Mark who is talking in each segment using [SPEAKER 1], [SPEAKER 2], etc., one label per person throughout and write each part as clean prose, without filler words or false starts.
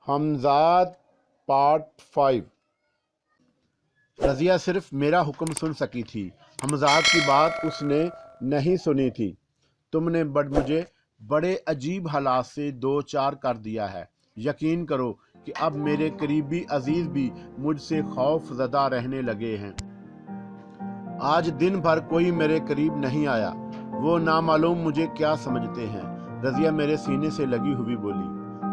[SPEAKER 1] Hamzad part 5। Razia सिर्फ मेरा हुक्म सुन सकी थी, हमजाद की बात उसने नहीं सुनी थी। तुमने मुझे बड़े अजीब हालात से दो चार कर दिया है। यकीन करो कि अब मेरे करीबी अजीज भी मुझसे खौफ ज़दा रहने लगे हैं। आज दिन भर कोई मेरे करीब नहीं आया। वो नामालूम मुझे क्या समझते हैं। रज़िया मेरे सीने से लगी हुई बोली,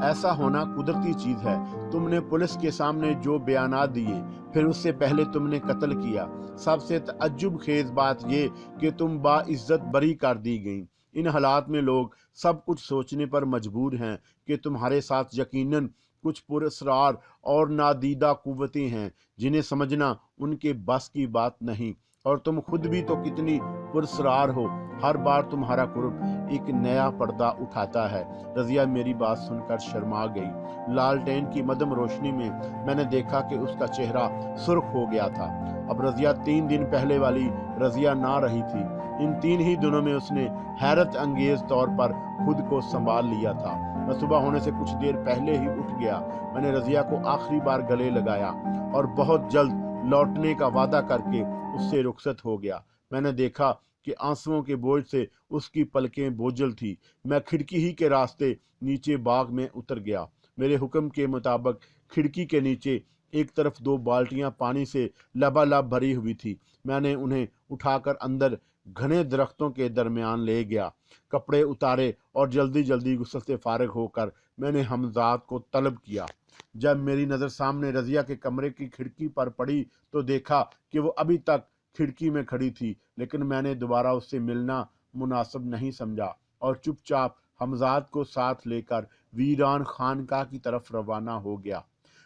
[SPEAKER 1] ऐसा होना कुदरती चीज़ है। तुमने पुलिस के सामने जो बयानात दिए, फिर उससे पहले तुमने कत्ल किया। सबसे तअज्जुब खेज बात ये कि तुम बाइज्जत बरी कर दी गई। इन हालात में लोग सब कुछ सोचने पर मजबूर हैं कि तुम्हारे साथ यकीनन कुछ पुरअसरार और नादीदा कुव्वतें हैं जिन्हें समझना उनके बस की बात नहीं। और तुम खुद भी तो कितनी पुरस्कार हो। हर बार तुम्हारा कुर्ब एक नया पर्दा उठाता है। रज़िया मेरी बात सुनकर शर्मा गई। लालटेन की मदम रोशनी में मैंने देखा कि उसका चेहरा सुर्ख हो गया था। अब रज़िया 3 दिन पहले वाली रज़िया ना रही थी। इन 3 ही दिनों में उसने हैरत अंगेज तौर पर खुद को संभाल लिया था। मैं सुबह होने से कुछ देर पहले ही उठ गया। मैंने रज़िया को आखिरी बार गले लगाया और बहुत जल्द लौटने का वादा करके उससे रुखसत हो गया। मैंने देखा कि आंसुओं के बोझ से उसकी पलकें बोझल थी। मैं खिड़की ही के रास्ते नीचे बाग में उतर गया। मेरे हुक्म के मुताबिक खिड़की के नीचे एक तरफ 2 बाल्टियां पानी से लबालब भरी हुई थी। मैंने उन्हें उठाकर अंदर घने दरख्तों के दरमियान ले गया, कपड़े उतारे और जल्दी जल्दी गुस्से से फारिग होकर मैंने हमजाद को तलब किया। जब मेरी नज़र सामने रज़िया के कमरे की खिड़की पर पड़ी तो देखा कि वो अभी तक खिड़की में खड़ी थी, लेकिन मैंने दोबारा उससे मिलना मुनासिब नहीं समझा और चुपचाप हमजाद को साथ लेकर वीरान खानका की तरफ रवाना हो गया।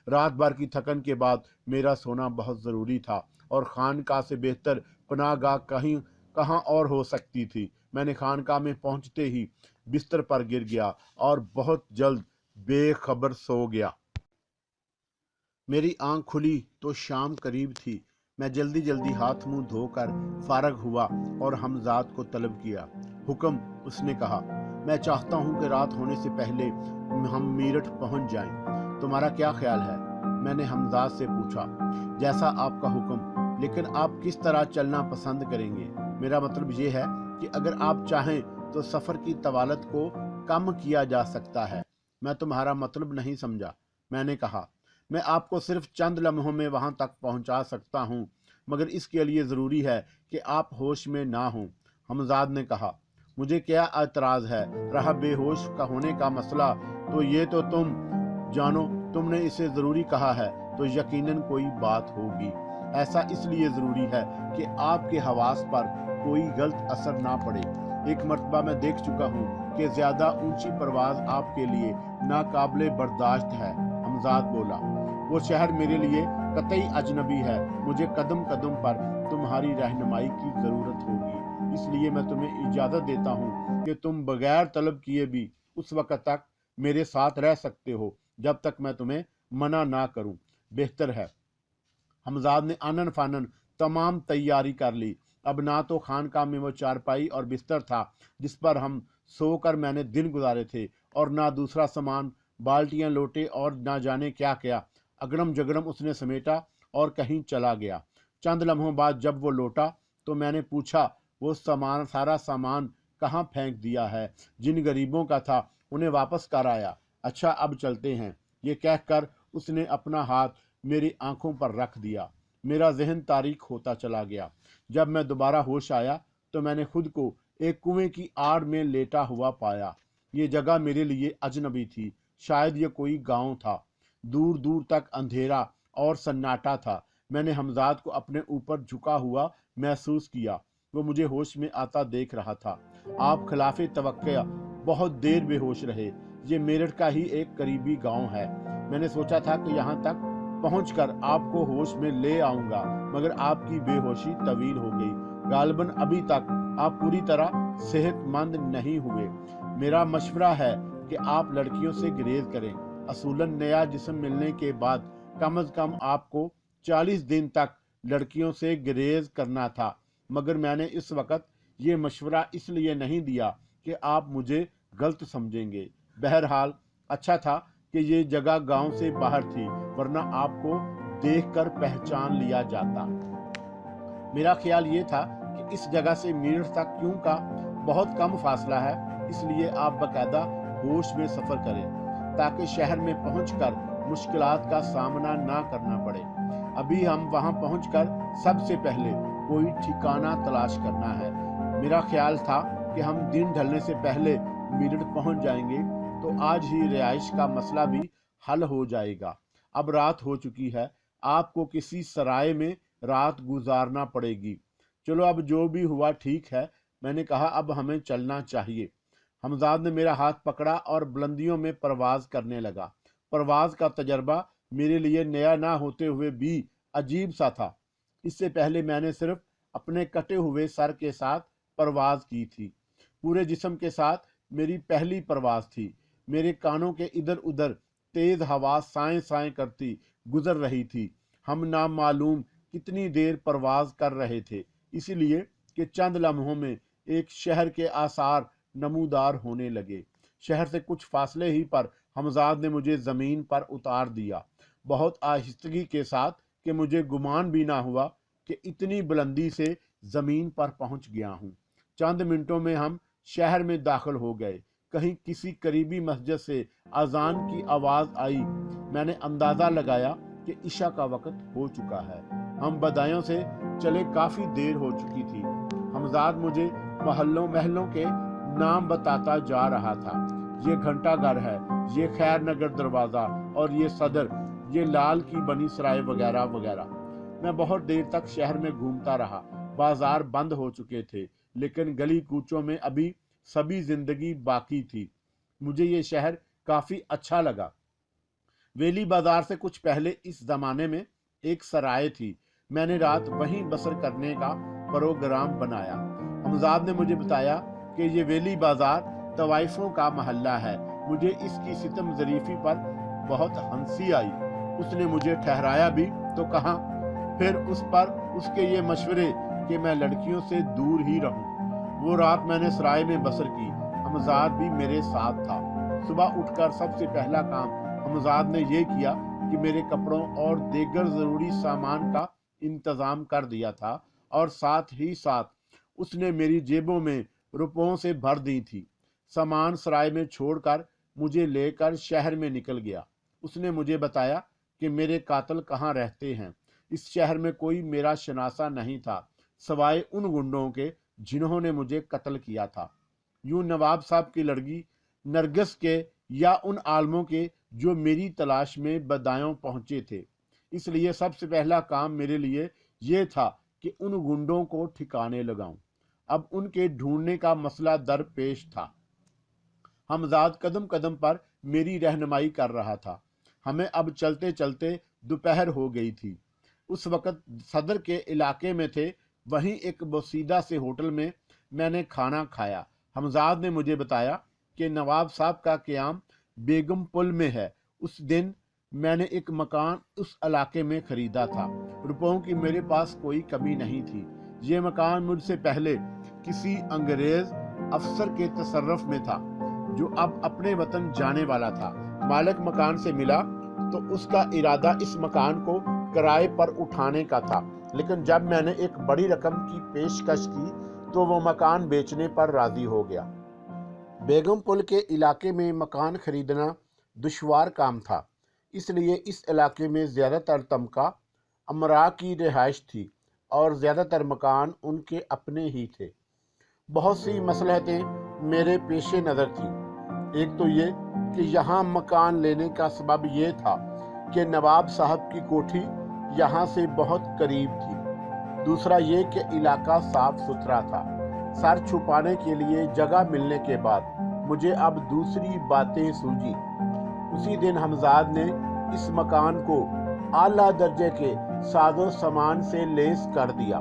[SPEAKER 1] रात भर की थकन के बाद मेरा सोना बहुत ज़रूरी था और खानका से बेहतर पनाहगाह कहाँ और हो सकती थी। मैंने खानका में पहुंचते ही बिस्तर पर गिर गया और बहुत जल्द बेखबर सो गया। मेरी आंख खुली तो शाम करीब थी। मैं जल्दी जल्दी हाथ मुंह धोकर फारग हुआ और हमजाद को तलब किया। हुक्म, उसने कहा, मैं चाहता हूं कि रात होने से पहले हम मीरठ पहुंच जाएं। तुम्हारा क्या ख्याल है? मैंने हमजाद से पूछा। जैसा आपका हुक्म, लेकिन आप किस तरह चलना पसंद करेंगे? मेरा मतलब ये है कि अगर आप चाहें तो सफ़र की तवालत को कम किया जा सकता है। मैं तुम्हारा मतलब नहीं समझा। मैंने कहा, मैं आपको सिर्फ चंद लम्हों में वहां तक पहुंचा सकता हूं, मगर इसके लिए ज़रूरी है कि आप होश में ना हों। हमजाद ने कहा, मुझे क्या एतराज़ है? रहा बेहोश का होने का मसला तो ये तो तुम जानो। तुमने इसे ज़रूरी कहा है तो यकीनन कोई बात होगी। ऐसा इसलिए ज़रूरी है कि आपके हवास पर कोई गलत असर ना पड़े। एक मर्तबा मैं देख चुका हूँ कि ज़्यादा ऊंची परवाज़ आपके लिए नाकाबिले बर्दाश्त है। हमजाद बोला, वो शहर मेरे लिए कतई अजनबी है। मुझे कदम कदम पर तुम्हारी रहनुमाई की ज़रूरत होगी। इसलिए मैं तुम्हें इजाज़त देता हूँ कि तुम बगैर तलब किए भी उस वक़्त तक मेरे साथ रह सकते हो जब तक मैं तुम्हें मना ना करूँ। बेहतर है। हमजाद ने आनन फानन तमाम तैयारी कर ली। अब ना तो खानका में वो चारपाई और बिस्तर था जिस पर हम सोकर मैंने दिन गुजारे थे, और ना दूसरा सामान, बाल्टियां, लोटे और ना जाने क्या क्या अगड़म जगड़म उसने समेटा और कहीं चला गया। चंद लम्हों बाद जब वो लौटा तो मैंने पूछा, वो सारा सामान कहाँ फेंक दिया है? जिन गरीबों का था उन्हें वापस कर आया। अच्छा, अब चलते हैं। ये कहकर उसने अपना हाथ मेरी आंखों पर रख दिया। मेरा जहन तारीक होता चला गया। जब मैं दोबारा होश आया तो मैंने खुद को एक कुएं की आड़ में लेटा हुआ पाया। ये जगह मेरे लिए अजनबी थी। शायद ये कोई गांव था। दूर दूर तक अंधेरा और सन्नाटा था। मैंने हमजाद को अपने ऊपर झुका हुआ महसूस किया। वो मुझे होश में आता देख रहा था। आप खिलाफे तवक्को बहुत देर बेहोश रहे। ये मेरठ का ही एक करीबी गांव है। मैंने सोचा था कि यहाँ तक पहुंचकर आपको होश में ले आऊंगा, मगर आपकी बेहोशी तवील हो गई। गालिबन अभी तक आप पूरी तरह सेहतमंद नहीं हुए। मेरा मशवरा है कि आप लड़कियों से गुरेज करें। असूलन नया जिस्म मिलने के बाद कम अज कम आपको 40 दिन तक लड़कियों से गुरेज करना था, मगर मैंने इस वक्त ये मशवरा इसलिए नहीं दिया कि आप मुझे गलत समझेंगे। बहरहाल अच्छा था کہ یہ جگہ گاؤں سے باہر تھی، ورنہ آپ کو دیکھ کر پہچان لیا جاتا۔ میرا خیال یہ تھا کہ اس جگہ سے میرٹھ تک کیوں کا بہت کم فاصلہ ہے، اس لیے آپ باقاعدہ ہوش میں سفر کریں تاکہ شہر میں پہنچ کر مشکلات کا سامنا نہ کرنا پڑے۔ ابھی ہم وہاں پہنچ کر سب سے پہلے کوئی ٹھکانہ تلاش کرنا ہے۔ میرا خیال تھا کہ ہم دن ڈھلنے سے پہلے میرٹھ پہنچ جائیں گے تو آج ہی رہائش کا مسئلہ بھی حل ہو جائے گا۔ اب رات ہو چکی ہے، آپ کو کسی سرائے میں رات گزارنا پڑے گی۔ چلو اب جو بھی ہوا ٹھیک ہے، میں نے کہا، اب ہمیں چلنا چاہیے۔ حمزاد نے میرا ہاتھ پکڑا اور بلندیوں میں پرواز کرنے لگا۔ پرواز کا تجربہ میرے لیے نیا نہ ہوتے ہوئے بھی عجیب سا تھا۔ اس سے پہلے میں نے صرف اپنے کٹے ہوئے سر کے ساتھ پرواز کی تھی۔ پورے جسم کے ساتھ میری پہلی پرواز تھی۔ میرے کانوں کے ادھر ادھر تیز ہوا سائیں سائیں کرتی گزر رہی تھی۔ ہم نامعلوم کتنی دیر پرواز کر رہے تھے، اسی لیے کہ چند لمحوں میں ایک شہر کے آثار نمودار ہونے لگے۔ شہر سے کچھ فاصلے ہی پر حمزاد نے مجھے زمین پر اتار دیا، بہت آہستگی کے ساتھ کہ مجھے گمان بھی نہ ہوا کہ اتنی بلندی سے زمین پر پہنچ گیا ہوں۔ چند منٹوں میں ہم شہر میں داخل ہو گئے۔ کہیں کسی قریبی مسجد سے اذان کی آواز آئی۔ میں نے اندازہ لگایا کہ عشاء کا وقت ہو چکا ہے۔ ہم بدایوں سے چلے کافی دیر ہو چکی تھی۔ حمزاد مجھے محلوں کے نام بتاتا جا رہا تھا۔ یہ گھنٹہ گھر ہے، یہ خیر نگر دروازہ، اور یہ صدر، یہ لال کی بنی سرائے وغیرہ وغیرہ۔ میں بہت دیر تک شہر میں گھومتا رہا۔ بازار بند ہو چکے تھے، لیکن گلی کوچوں میں ابھی سبھی زندگی باقی تھی۔ مجھے یہ شہر کافی اچھا لگا۔ ویلی بازار سے کچھ پہلے اس زمانے میں ایک سرائے تھی۔ میں نے رات وہیں بسر کرنے کا پروگرام بنایا۔ حمزاد نے مجھے بتایا کہ یہ ویلی بازار طوائفوں کا محلہ ہے۔ مجھے اس کی ستم ظریفی پر بہت ہنسی آئی۔ اس نے مجھے ٹھہرایا بھی تو کہا، پھر اس پر اس کے یہ مشورے کہ میں لڑکیوں سے دور ہی رہوں۔ وہ رات میں نے سرائے میں بسر کی۔ حمزاد بھی میرے ساتھ تھا۔ صبح اٹھ کر سب سے پہلا کام حمزاد نے یہ کیا کہ میرے کپڑوں اور دیگر ضروری سامان کا انتظام کر دیا تھا، اور ساتھ ہی ساتھ اس نے میری جیبوں میں روپوں سے بھر دی تھی۔ سامان سرائے میں چھوڑ کر مجھے لے کر شہر میں نکل گیا۔ اس نے مجھے بتایا کہ میرے قاتل کہاں رہتے ہیں۔ اس شہر میں کوئی میرا شناسہ نہیں تھا سوائے ان گنڈوں کے جنہوں نے مجھے قتل کیا تھا، یوں نواب صاحب کی لڑکی نرگس کے یا ان عالموں کے جو میری تلاش میں بدایوں پہنچے تھے۔ اس لیے سب سے پہلا کام میرے لیے یہ تھا کہ ان گنڈوں کو ٹھکانے لگاؤں۔ اب ان کے ڈھونڈنے کا مسئلہ درپیش تھا۔ حمزاد قدم قدم پر میری رہنمائی کر رہا تھا۔ ہمیں اب چلتے چلتے دوپہر ہو گئی تھی۔ اس وقت صدر کے علاقے میں تھے، وہیں ایک بوسیدہ سے ہوٹل میں نے کھانا کھایا۔ حمزاد نے مجھے بتایا کہ نواب صاحب کا قیام بیگم پل میں ہے۔ اس دن میں نے ایک مکان اس علاقے میں خریدا تھا۔ روپوں کی میرے پاس کوئی کمی نہیں تھی۔ یہ مکان مجھ سے پہلے کسی انگریز افسر کے تصرف میں تھا جو اب اپنے وطن جانے والا تھا۔ مالک مکان سے ملا تو اس کا ارادہ اس مکان کو کرائے پر اٹھانے کا تھا، لیکن جب میں نے ایک بڑی رقم کی پیشکش کی تو وہ مکان بیچنے پر راضی ہو گیا۔ بیگم پل کے علاقے میں مکان خریدنا دشوار کام تھا، اس لیے اس علاقے میں زیادہ تر طبقہ امراء کی رہائش تھی اور زیادہ تر مکان ان کے اپنے ہی تھے۔ بہت سی مصلحتیں میرے پیش نظر تھیں۔ ایک تو یہ کہ یہاں مکان لینے کا سبب یہ تھا کہ نواب صاحب کی کوٹھی یہاں سے بہت قریب تھی۔ دوسرا یہ کہ علاقہ صاف ستھرا تھا۔ سر چھپانے کے لیے جگہ ملنے کے بعد مجھے اب دوسری باتیں سوجھی۔ اسی دن حمزاد نے اس مکان کو اعلیٰ درجے کے ساز و سامان سے لیس کر دیا۔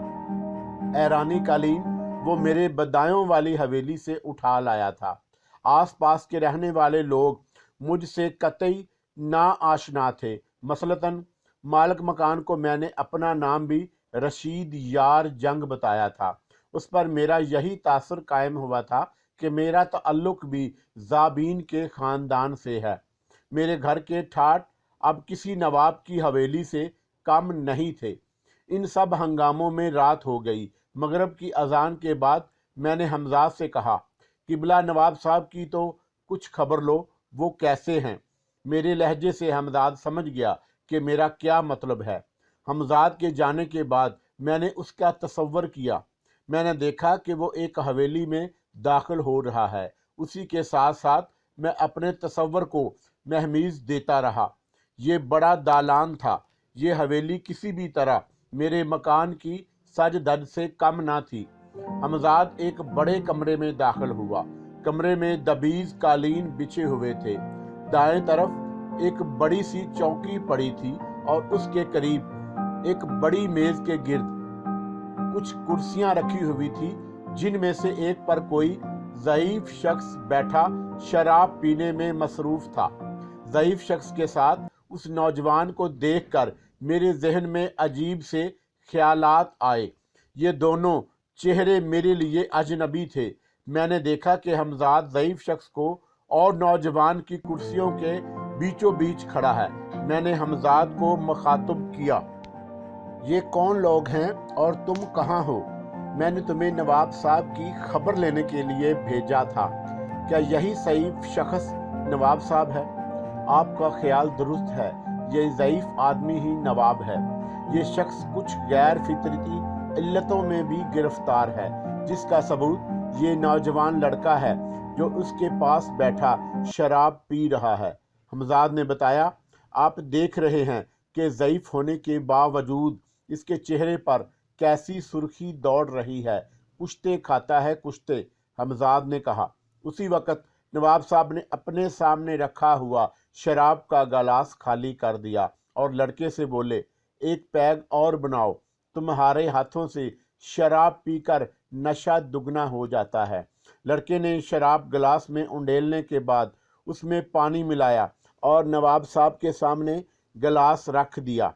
[SPEAKER 1] ایرانی قالین وہ میرے بدایوں والی حویلی سے اٹھا لایا تھا۔ آس پاس کے رہنے والے لوگ مجھ سے قطعی نا آشنا تھے۔ مثلاً مالک مکان کو میں نے اپنا نام بھی رشید یار جنگ بتایا تھا۔ اس پر میرا یہی تاثر قائم ہوا تھا کہ میرا تعلق بھی زابین کے خاندان سے ہے۔ मेरे घर के ठाट अब किसी नवाब की हवेली से कम नहीं थे। इन सब हंगामों में रात हो गई। मगरब की अजान के बाद मैंने हमजाद से कहा, किबला नवाब साहब की तो कुछ खबर लो, वो कैसे हैं? मेरे लहजे से हमजाद समझ गया कि मेरा क्या मतलब है। हमजाद के जाने के बाद मैंने उसका तसव्वुर किया। मैंने देखा कि वो एक हवेली में दाखिल हो रहा है। उसी के साथ साथ मैं अपने तसव्वुर को महमीज देता रहा। ये बड़ा दालान था। ये हवेली किसी भी तरह मेरे मकान की सज धज से कम ना थी। हमजाद एक बड़े कमरे में दाखिल हुआ। कमरे में दबीज कालीन बिछे हुए थे। दाएं तरफ एक बड़ी सी चौकी पड़ी थी और उसके करीब एक बड़ी मेज के गिर्द कुछ कुर्सियां रखी हुई थी, जिनमें से एक पर कोई ज़ईफ शख्स बैठा शराब पीने में मसरूफ था। ज़ईफ शख्स के साथ उस नौजवान को देखकर मेरे जहन में अजीब से ख्यालात आए। ये दोनों चेहरे मेरे लिए अजनबी थे। मैंने देखा कि हमजाद ज़ईफ शख्स को और नौजवान की कुर्सियों के बीचों बीच खड़ा है। मैंने हमजाद को मुखातब किया, ये कौन लोग हैं और तुम कहाँ हो? मैंने तुम्हें नवाब साहब की खबर लेने के लिए भेजा था। क्या यही ज़ईफ शख्स नवाब साहब है? आपका ख्याल दुरुस्त है, ये ज़ईफ आदमी ही नवाब है। ये शख्स कुछ गैर फितरती इल्लतों में भी गिरफ्तार है, जिसका सबूत ये नौजवान लड़का है जो उसके पास बैठा शराब पी रहा है। हमजाद ने बताया, आप देख रहे हैं कि ज़ईफ होने के बावजूद इसके चेहरे पर कैसी सुर्खी दौड़ रही है। कुश्ते खाता है कुश्ते, हमजाद ने कहा। उसी वक्त नवाब साहब ने अपने सामने रखा हुआ शराब का गिलास खाली कर दिया और लड़के से बोले, एक पैग और बनाओ, तुम्हारे हाथों से शराब पीकर नशा दुगना हो जाता है। लड़के ने शराब गिलास में उंडेलने के बाद उसमें पानी मिलाया और नवाब साहब के सामने गिलास रख दिया।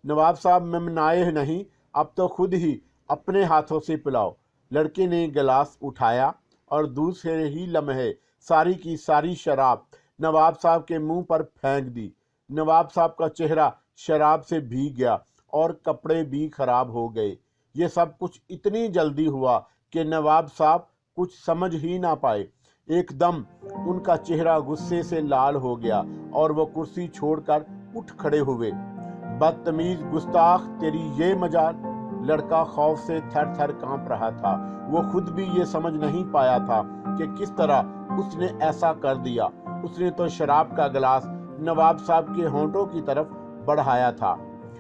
[SPEAKER 1] नवाब साहब ममनाए नहीं, अब तो खुद ही अपने हाथों से पिलाओ। लड़के ने गिलास उठाया और दूसरे ही लम्हे सारी की सारी शराब नवाब साहब के मुंह पर फेंक दी। नवाब साहब का चेहरा शराब से भीग गया और कपड़े भी खराब हो गए। ये सब कुछ इतनी जल्दी हुआ कि नवाब साहब कुछ समझ ही ना पाए। एकदम उनका चेहरा गुस्से से लाल हो गया और वो कुर्सी छोड़कर उठ खड़े हुए। बदतमीज गुस्ताख, तेरी ये मजाल! लड़का खौफ से थर थर कांप रहा था। वो खुद भी ये समझ नहीं पाया था कि किस तरह उसने ऐसा कर दिया। उसने तो शराब का गिलास नवाब साहब के होंठों की तरफ बढ़ाया था।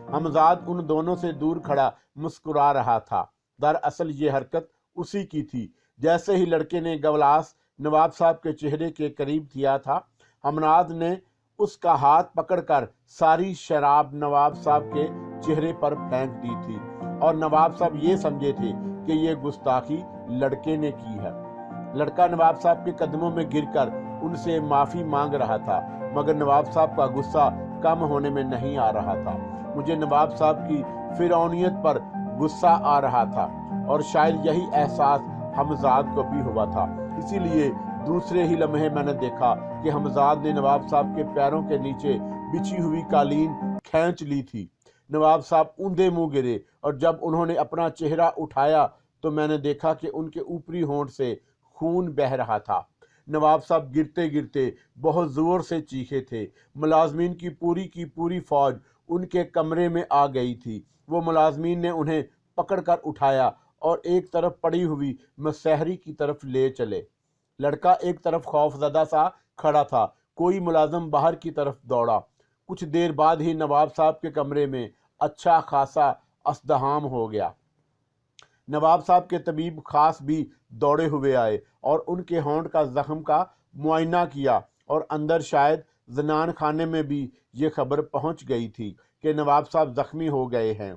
[SPEAKER 1] हमजाद उन दोनों से दूर खड़ा मुस्कुरा रहा था। दरअसल ये हरकत उसी की थी। जैसे ही लड़के ने गिलास नवाब साहब के चेहरे के करीब किया था, हमजाद ने उसका हाथ पकड़कर सारी शराब नवाब साहब के चेहरे पर फेंक दी थी और नवाब साहब ये समझे थे कि ये गुस्ताखी लड़के ने की है। लड़का नवाब साहब के कदमों में गिरकर उनसे माफ़ी मांग रहा था, मगर नवाब साहब का गुस्सा कम होने में नहीं आ रहा था। मुझे नवाब साहब की फिरौनियत पर गुस्सा आ रहा था और शायद यही एहसास हमजाद को भी हुआ था। इसीलिए दूसरे ही लम्हे मैंने देखा कि हमजाद ने नवाब साहब के पैरों के नीचे बिछी हुई कालीन खींच ली थी। नवाब साहब ऊंधे मुंह गिरे और जब उन्होंने अपना चेहरा उठाया तो मैंने देखा कि उनके ऊपरी होंठ से खून बह रहा था। नवाब साहब गिरते गिरते बहुत जोर से चीखे थे। मुलाजमीन की पूरी फौज उनके कमरे में आ गई थी। वो मुलाजमीन ने उन्हें पकड़कर उठाया और एक तरफ पड़ी हुई मसहरी की तरफ ले चले। लड़का एक तरफ खौफजदा सा खड़ा था। कोई मुलाजिम बाहर की तरफ दौड़ा। कुछ देर बाद ही नवाब साहब के कमरे में अच्छा खासा अस्तहाम हो गया। नवाब साहब के तबीब खास भी दौड़े हुए आए और उनके होंठ का जख्म का मुआयना किया और अंदर शायद जनान खाने में भी ये खबर पहुंच गई थी कि नवाब साहब जख्मी हो गए हैं।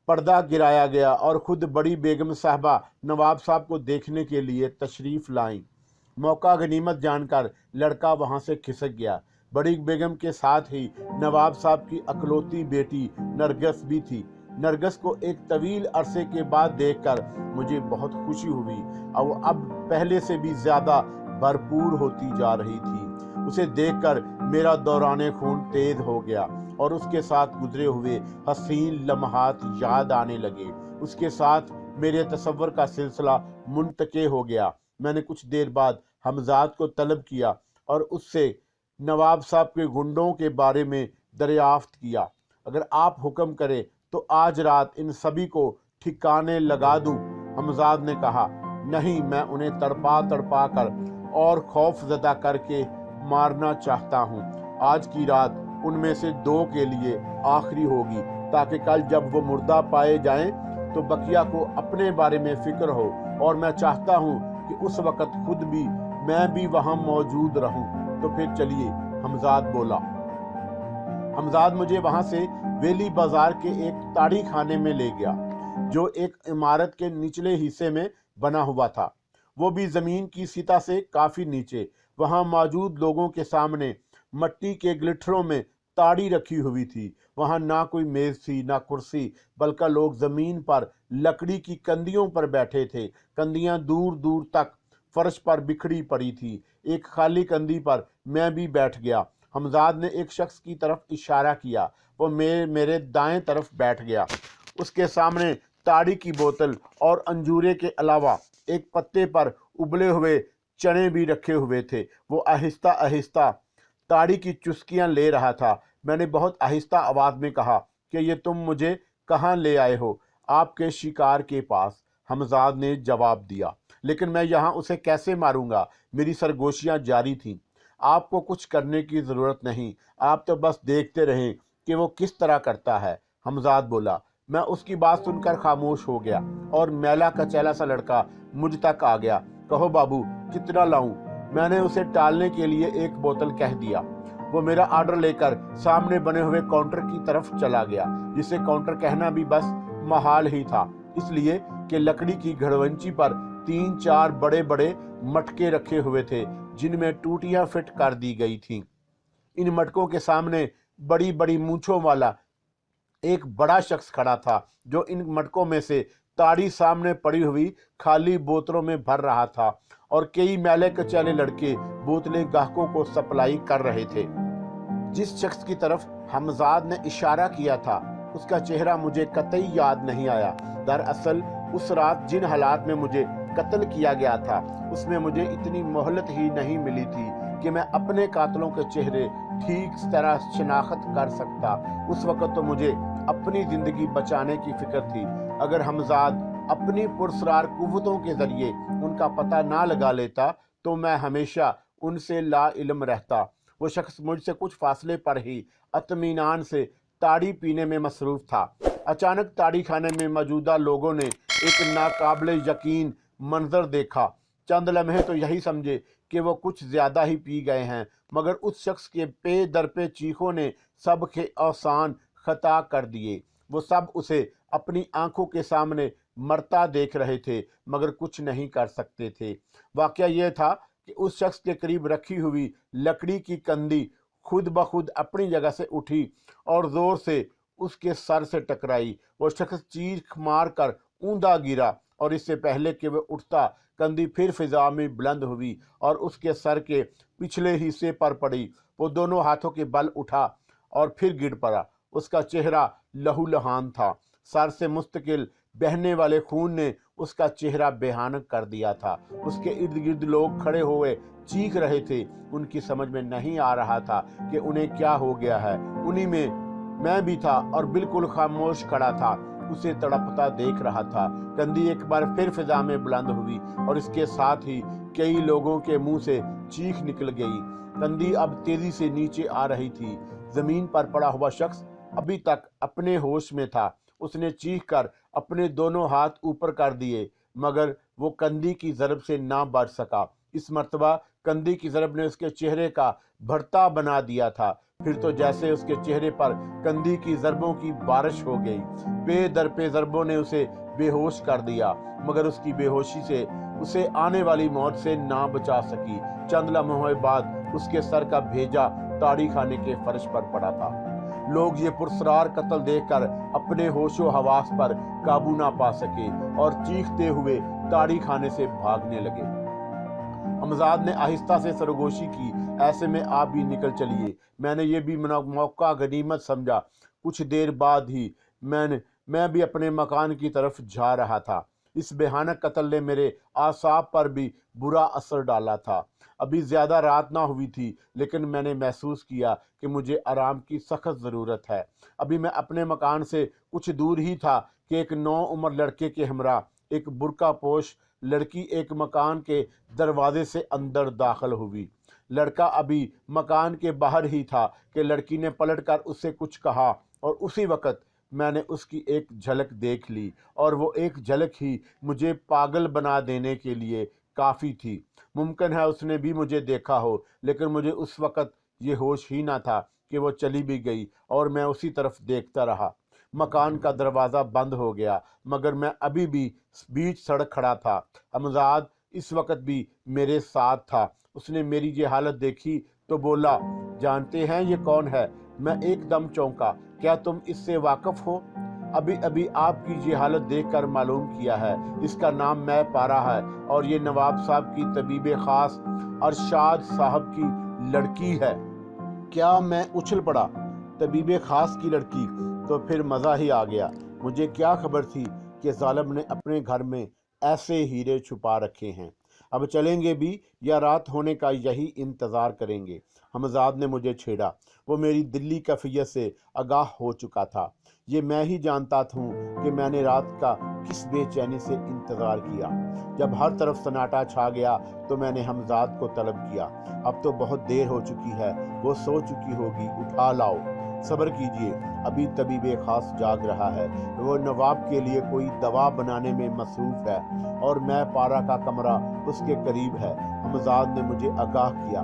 [SPEAKER 1] पर्दा गिराया गया और खुद बड़ी बेगम साहबा नवाब साहब को देखने के लिए तशरीफ़ लाईं। मौका गनीमत जानकर लड़का वहां से खिसक गया। बड़ी बेगम के साथ ही नवाब साहब की अकलौती बेटी नरगस भी थी। नरगस को एक तवील अरसे के बाद देखकर मुझे बहुत खुशी हुई और वो अब पहले से भी ज़्यादा भरपूर होती जा रही थी। اسے دیکھ کر میرا دوران خون تیز ہو گیا اور اس کے ساتھ گزرے ہوئے حسین لمحات یاد آنے لگے۔ اس کے ساتھ میرے تصور کا سلسلہ منتقل ہو گیا۔ میں نے کچھ دیر بعد حمزاد کو طلب کیا اور اس سے نواب صاحب کے گنڈوں کے بارے میں دریافت کیا۔ اگر آپ حکم کریں تو آج رات ان سبھی کو ٹھکانے لگا دوں۔ حمزاد نے کہا، نہیں، میں انہیں تڑپا تڑپا کر اور خوف زدہ کر کے مارنا چاہتا ہوں۔ آج کی رات ان میں سے 2 کے لیے آخری ہوگی، تاکہ کل جب وہ مردہ پائے جائیں تو بقیہ کو اپنے بارے میں فکر ہو، اور میں چاہتا ہوں کہ اس وقت خود بھی میں بھی وہاں موجود رہوں۔ تو پھر چلیے، حمزاد بولا۔ حمزاد مجھے وہاں سے ویلی بازار کے ایک تاڑی خانے میں لے گیا، جو ایک عمارت کے نچلے حصے میں بنا ہوا تھا، وہ بھی زمین کی سطح سے کافی نیچے۔ وہاں موجود لوگوں کے سامنے مٹی کے گلٹروں میں تاڑی رکھی ہوئی تھی۔ وہاں نہ کوئی میز تھی نہ کرسی، بلکہ لوگ زمین پر لکڑی کی کندیوں پر بیٹھے تھے۔ کندیاں دور دور تک فرش پر بکھری پڑی تھی۔ ایک خالی کندی پر میں بھی بیٹھ گیا۔ حمزاد نے ایک شخص کی طرف اشارہ کیا، وہ میرے دائیں طرف بیٹھ گیا۔ اس کے سامنے تاڑی کی بوتل اور انجورے کے علاوہ ایک پتے پر ابلے ہوئے چنے بھی رکھے ہوئے تھے۔ وہ آہستہ آہستہ تاڑی کی چسکیاں لے رہا تھا۔ میں نے بہت آہستہ آواز میں کہا کہ یہ تم مجھے کہاں لے آئے ہو؟ آپ کے شکار کے پاس، حمزاد نے جواب دیا۔ لیکن میں یہاں اسے کیسے ماروں گا؟ میری سرگوشیاں جاری تھیں۔ آپ کو کچھ کرنے کی ضرورت نہیں، آپ تو بس دیکھتے رہیں کہ وہ کس طرح کرتا ہے، حمزاد بولا۔ میں اس کی بات سن کر خاموش ہو گیا اور میلا کچیلا سا لڑکا مجھ تک آ گیا۔ کہو بابو، کتنا لاؤں؟ میں نے اسے ٹالنے کے لیے 1 بوتل کہہ دیا۔ وہ میرا آرڈر لے کر سامنے بنے ہوئے کاؤنٹر کی طرف چلا گیا، جسے کاؤنٹر کہنا بھی بس محال ہی تھا، اس لیے کہ لکڑی کی گھڑونچی پر 3-4 بڑے بڑے مٹکے رکھے ہوئے تھے، جن میں ٹوٹیاں فٹ کر دی گئی تھیں۔ ان مٹکوں کے سامنے بڑی بڑی مونچھوں والا ایک بڑا شخص کھڑا تھا، جو ان مٹکوں میں سے تاڑی سامنے پڑی ہوئی خالی بوتلوں میں بھر رہا تھا، اور کئی میلے کچیلے لڑکے بوتلیں گاہکوں کو سپلائی کر رہے تھے۔ جس شخص کی طرف حمزاد نے اشارہ کیا تھا، اس کا چہرہ مجھے قطعی یاد نہیں آیا۔ دراصل اس رات جن حالات میں مجھے قتل کیا گیا تھا، اس میں مجھے اتنی مہلت ہی نہیں ملی تھی کہ میں اپنے قاتلوں کے چہرے ٹھیک طرح شناخت کر سکتا۔ اس وقت تو مجھے اپنی زندگی بچانے کی فکر تھی۔ اگر حمزاد اپنی پرسرار قوتوں کے ذریعے ان کا پتہ نہ لگا لیتا تو میں ہمیشہ ان سے لا علم رہتا۔ وہ شخص مجھ سے کچھ فاصلے پر ہی اطمینان سے تاڑی پینے میں مصروف تھا۔ اچانک تاڑی خانے میں موجودہ لوگوں نے ایک ناقابل یقین منظر دیکھا۔ چند لمحے تو یہی سمجھے کہ وہ کچھ زیادہ ہی پی گئے ہیں، مگر اس شخص کے پے در پے چیخوں نے سب کے اوسان خطا کر دیے۔ وہ سب اسے اپنی آنکھوں کے سامنے مرتا دیکھ رہے تھے، مگر کچھ نہیں کر سکتے تھے۔ واقعہ یہ تھا کہ اس شخص کے قریب رکھی ہوئی لکڑی کی کندی خود بخود اپنی جگہ سے اٹھی اور زور سے اس کے سر سے ٹکرائی۔ وہ شخص چیخ مار کر اوندا گرا، اور اس سے پہلے کہ وہ اٹھتا، کندی پھر فضا میں بلند ہوئی اور اس کے سر کے پچھلے حصے پر پڑی۔ وہ دونوں ہاتھوں کے بل اٹھا اور پھر گر پڑا۔ اس کا چہرہ لہو لہان تھا، سر سے مستقل بہنے والے خون نے اس کا چہرہ بھیانک کر دیا تھا۔ اس کے ارد گرد لوگ کھڑے ہوئے چیخ رہے تھے۔ ان کی سمجھ میں نہیں آ رہا تھا کہ انہیں کیا ہو گیا ہے۔ انہی میں بھی تھا اور بالکل خاموش کھڑا تھا، اسے تڑپتا دیکھ رہا تھا۔ کندی ایک بار پھر فضا میں بلند ہوئی اور اس کے ساتھ ہی کئی لوگوں کے منہ سے چیخ نکل گئی۔ کندی اب تیزی سے نیچے آ رہی تھی۔ زمین پر پڑا ہوا شخص ابھی تک اپنے ہوش میں تھا۔ اس نے چیخ کر اپنے دونوں ہاتھ اوپر کر دیے، مگر وہ کندی کی ضرب سے نہ بچ سکا۔ اس مرتبہ کندی کی ضرب نے اس کے چہرے کا بھرتا بنا دیا تھا۔ پھر تو جیسے اس کے چہرے پر کندی کی ضربوں کی بارش ہو گئی۔ پے در پے ضربوں نے اسے بے ہوش کر دیا، مگر اس کی بے ہوشی سے اسے آنے والی موت سے نہ بچا سکی۔ چند لمحوں بعد اس کے سر کا بھیجا تاڑی خانے کے فرش پر پڑا تھا۔ لوگ یہ پرسرار قتل دیکھ کر اپنے ہوش و حواس پر قابو نہ پا سکے اور چیختے ہوئے تاڑی خانے سے بھاگنے لگے۔ हमजाद ने आहिस्ता से सरगोशी की, ऐसे में आप भी निकल चलिए। मैंने ये भी मौका गनीमत समझा। कुछ देर बाद ही मैं भी अपने मकान की तरफ जा रहा था। इस भयानक कत्ल ने मेरे आसाब पर भी बुरा असर डाला था। अभी ज़्यादा रात ना हुई थी, लेकिन मैंने महसूस किया कि मुझे आराम की सख्त ज़रूरत है। अभी मैं अपने मकान से कुछ दूर ही था कि एक नौउम्र लड़के के हमरा एक बुर्का पोश लड़की एक मकान के दरवाजे से अंदर दाखिल हुई। लड़का अभी मकान के बाहर ही था कि लड़की ने पलटकर उससे कुछ कहा, और उसी वक्त मैंने उसकी एक झलक देख ली, और वो एक झलक ही मुझे पागल बना देने के लिए काफ़ी थी। मुमकिन है उसने भी मुझे देखा हो, लेकिन मुझे उस वक्त ये होश ही ना था कि वो चली भी गई, और मैं उसी तरफ देखता रहा। मकान का दरवाज़ा बंद हो गया, मगर मैं अभी भी बीच सड़क खड़ा था। हमजाद इस वक्त भी मेरे साथ था। उसने मेरी ये हालत देखी तो बोला, जानते हैं ये कौन है? मैं एकदम चौंका। क्या तुम इससे वाकिफ हो? अभी अभी आपकी ये हालत देखकर मालूम किया है। इसका नाम मैं पारा है, और ये नवाब साहब की तबीब खास अरशाद साहब की लड़की है। क्या मैं उछल पड़ा। तबीब खास की लड़की? तो फिर मज़ा ही आ गया। मुझे क्या खबर थी कि जालिम ने अपने घर में ऐसे हीरे छुपा रखे हैं। अब चलेंगे भी या रात होने का यही इंतज़ार करेंगे? हमजाद ने मुझे छेड़ा। वो मेरी दिल्ली कैफियत से आगाह हो चुका था। ये मैं ही जानता था कि मैंने रात का किस बेचैनी से इंतज़ार किया। जब हर तरफ सन्नाटा छा गया तो मैंने हमजाद को तलब किया। अब तो बहुत देर हो चुकी है, वो सो चुकी होगी, उठा लाओ। सब्र कीजिए, अभी तबीब खास जाग रहा है। वो नवाब के लिए कोई दवा बनाने में मसरूफ़ है, और मैं पारा का कमरा उसके करीब है। हमजाद ने मुझे आगाह किया,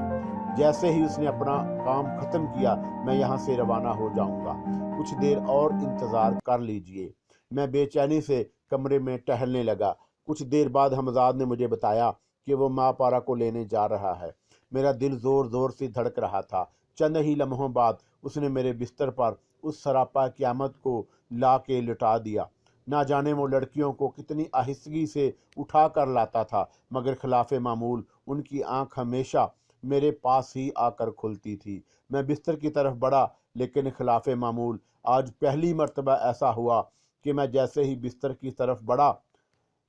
[SPEAKER 1] जैसे ही उसने अपना काम ख़त्म किया मैं यहाँ से रवाना हो जाऊँगा। कुछ देर और इंतज़ार कर लीजिए। मैं बेचैनी से कमरे में टहलने लगा। कुछ देर बाद हमजाद ने मुझे बताया कि वो माँ पारा को लेने जा रहा है। मेरा दिल ज़ोर ज़ोर से धड़क रहा था। चंद ही लम्हों बाद उसने मेरे बिस्तर पर उस सरापा क़यामत को ला के लिटा दिया। ना जाने वो लड़कियों को कितनी आहिस्तगी से उठा कर लाता था, मगर खिलाफ़े मामूल उनकी आँख हमेशा मेरे पास ही आकर खुलती थी। मैं बिस्तर की तरफ बढ़ा, लेकिन खिलाफ़े मामूल आज पहली मर्तबा ऐसा हुआ कि मैं जैसे ही बिस्तर की तरफ बढ़ा,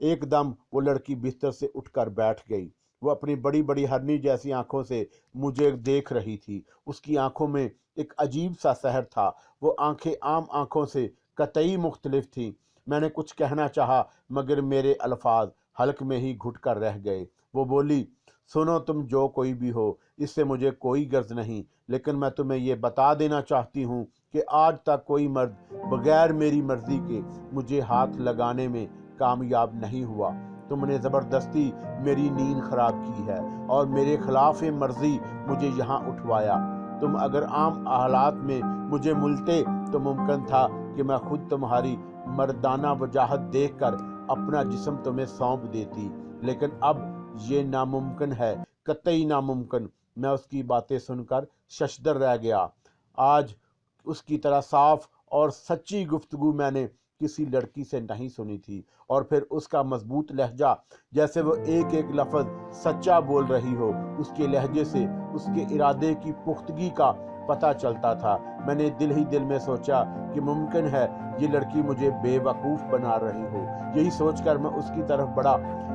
[SPEAKER 1] एकदम वो लड़की बिस्तर से उठकर बैठ गई। वो अपनी बड़ी बड़ी हरनी जैसी आंखों से मुझे देख रही थी। उसकी आंखों में एक अजीब सा सहर था। वो आंखें आम आंखों से कतई मुख्तलिफ थीं। मैंने कुछ कहना चाहा, मगर मेरे अल्फाज हल्क में ही घुट कर रह गए। वो बोली, सुनो, तुम जो कोई भी हो, इससे मुझे कोई गर्ज नहीं, लेकिन मैं तुम्हें ये बता देना चाहती हूँ कि आज तक कोई मर्द बगैर मेरी मर्जी के मुझे हाथ लगाने में कामयाब नहीं हुआ। तुमने ज़बरदस्ती मेरी नींद ख़राब की है और मेरे खिलाफ मर्जी मुझे यहाँ उठवाया। तुम अगर आम हालात में मुझे मिलते तो मुमकिन था कि मैं खुद तुम्हारी मर्दाना वजाहत देखकर अपना जिस्म तुम्हें सौंप देती, लेकिन अब ये नामुमकिन है, कतई नामुमकिन। मैं उसकी बातें सुनकर शशदर रह गया। आज उसकी तरह साफ और सच्ची गुफ्तगू मैंने किसी लड़की से नहीं सुनी थी, और फिर उसका मजबूत लहजा, जैसे वो एक एक लफ्ज़ सच्चा बोल रही हो। उसके लहजे से उसके इरादे की पुख्तगी का पता चलता था। मैंने दिल ही दिल में सोचा कि मुमकिन है ये लड़की मुझे बेवकूफ़ बना रही हो। यही सोचकर मैं उसकी तरफ बढ़ा।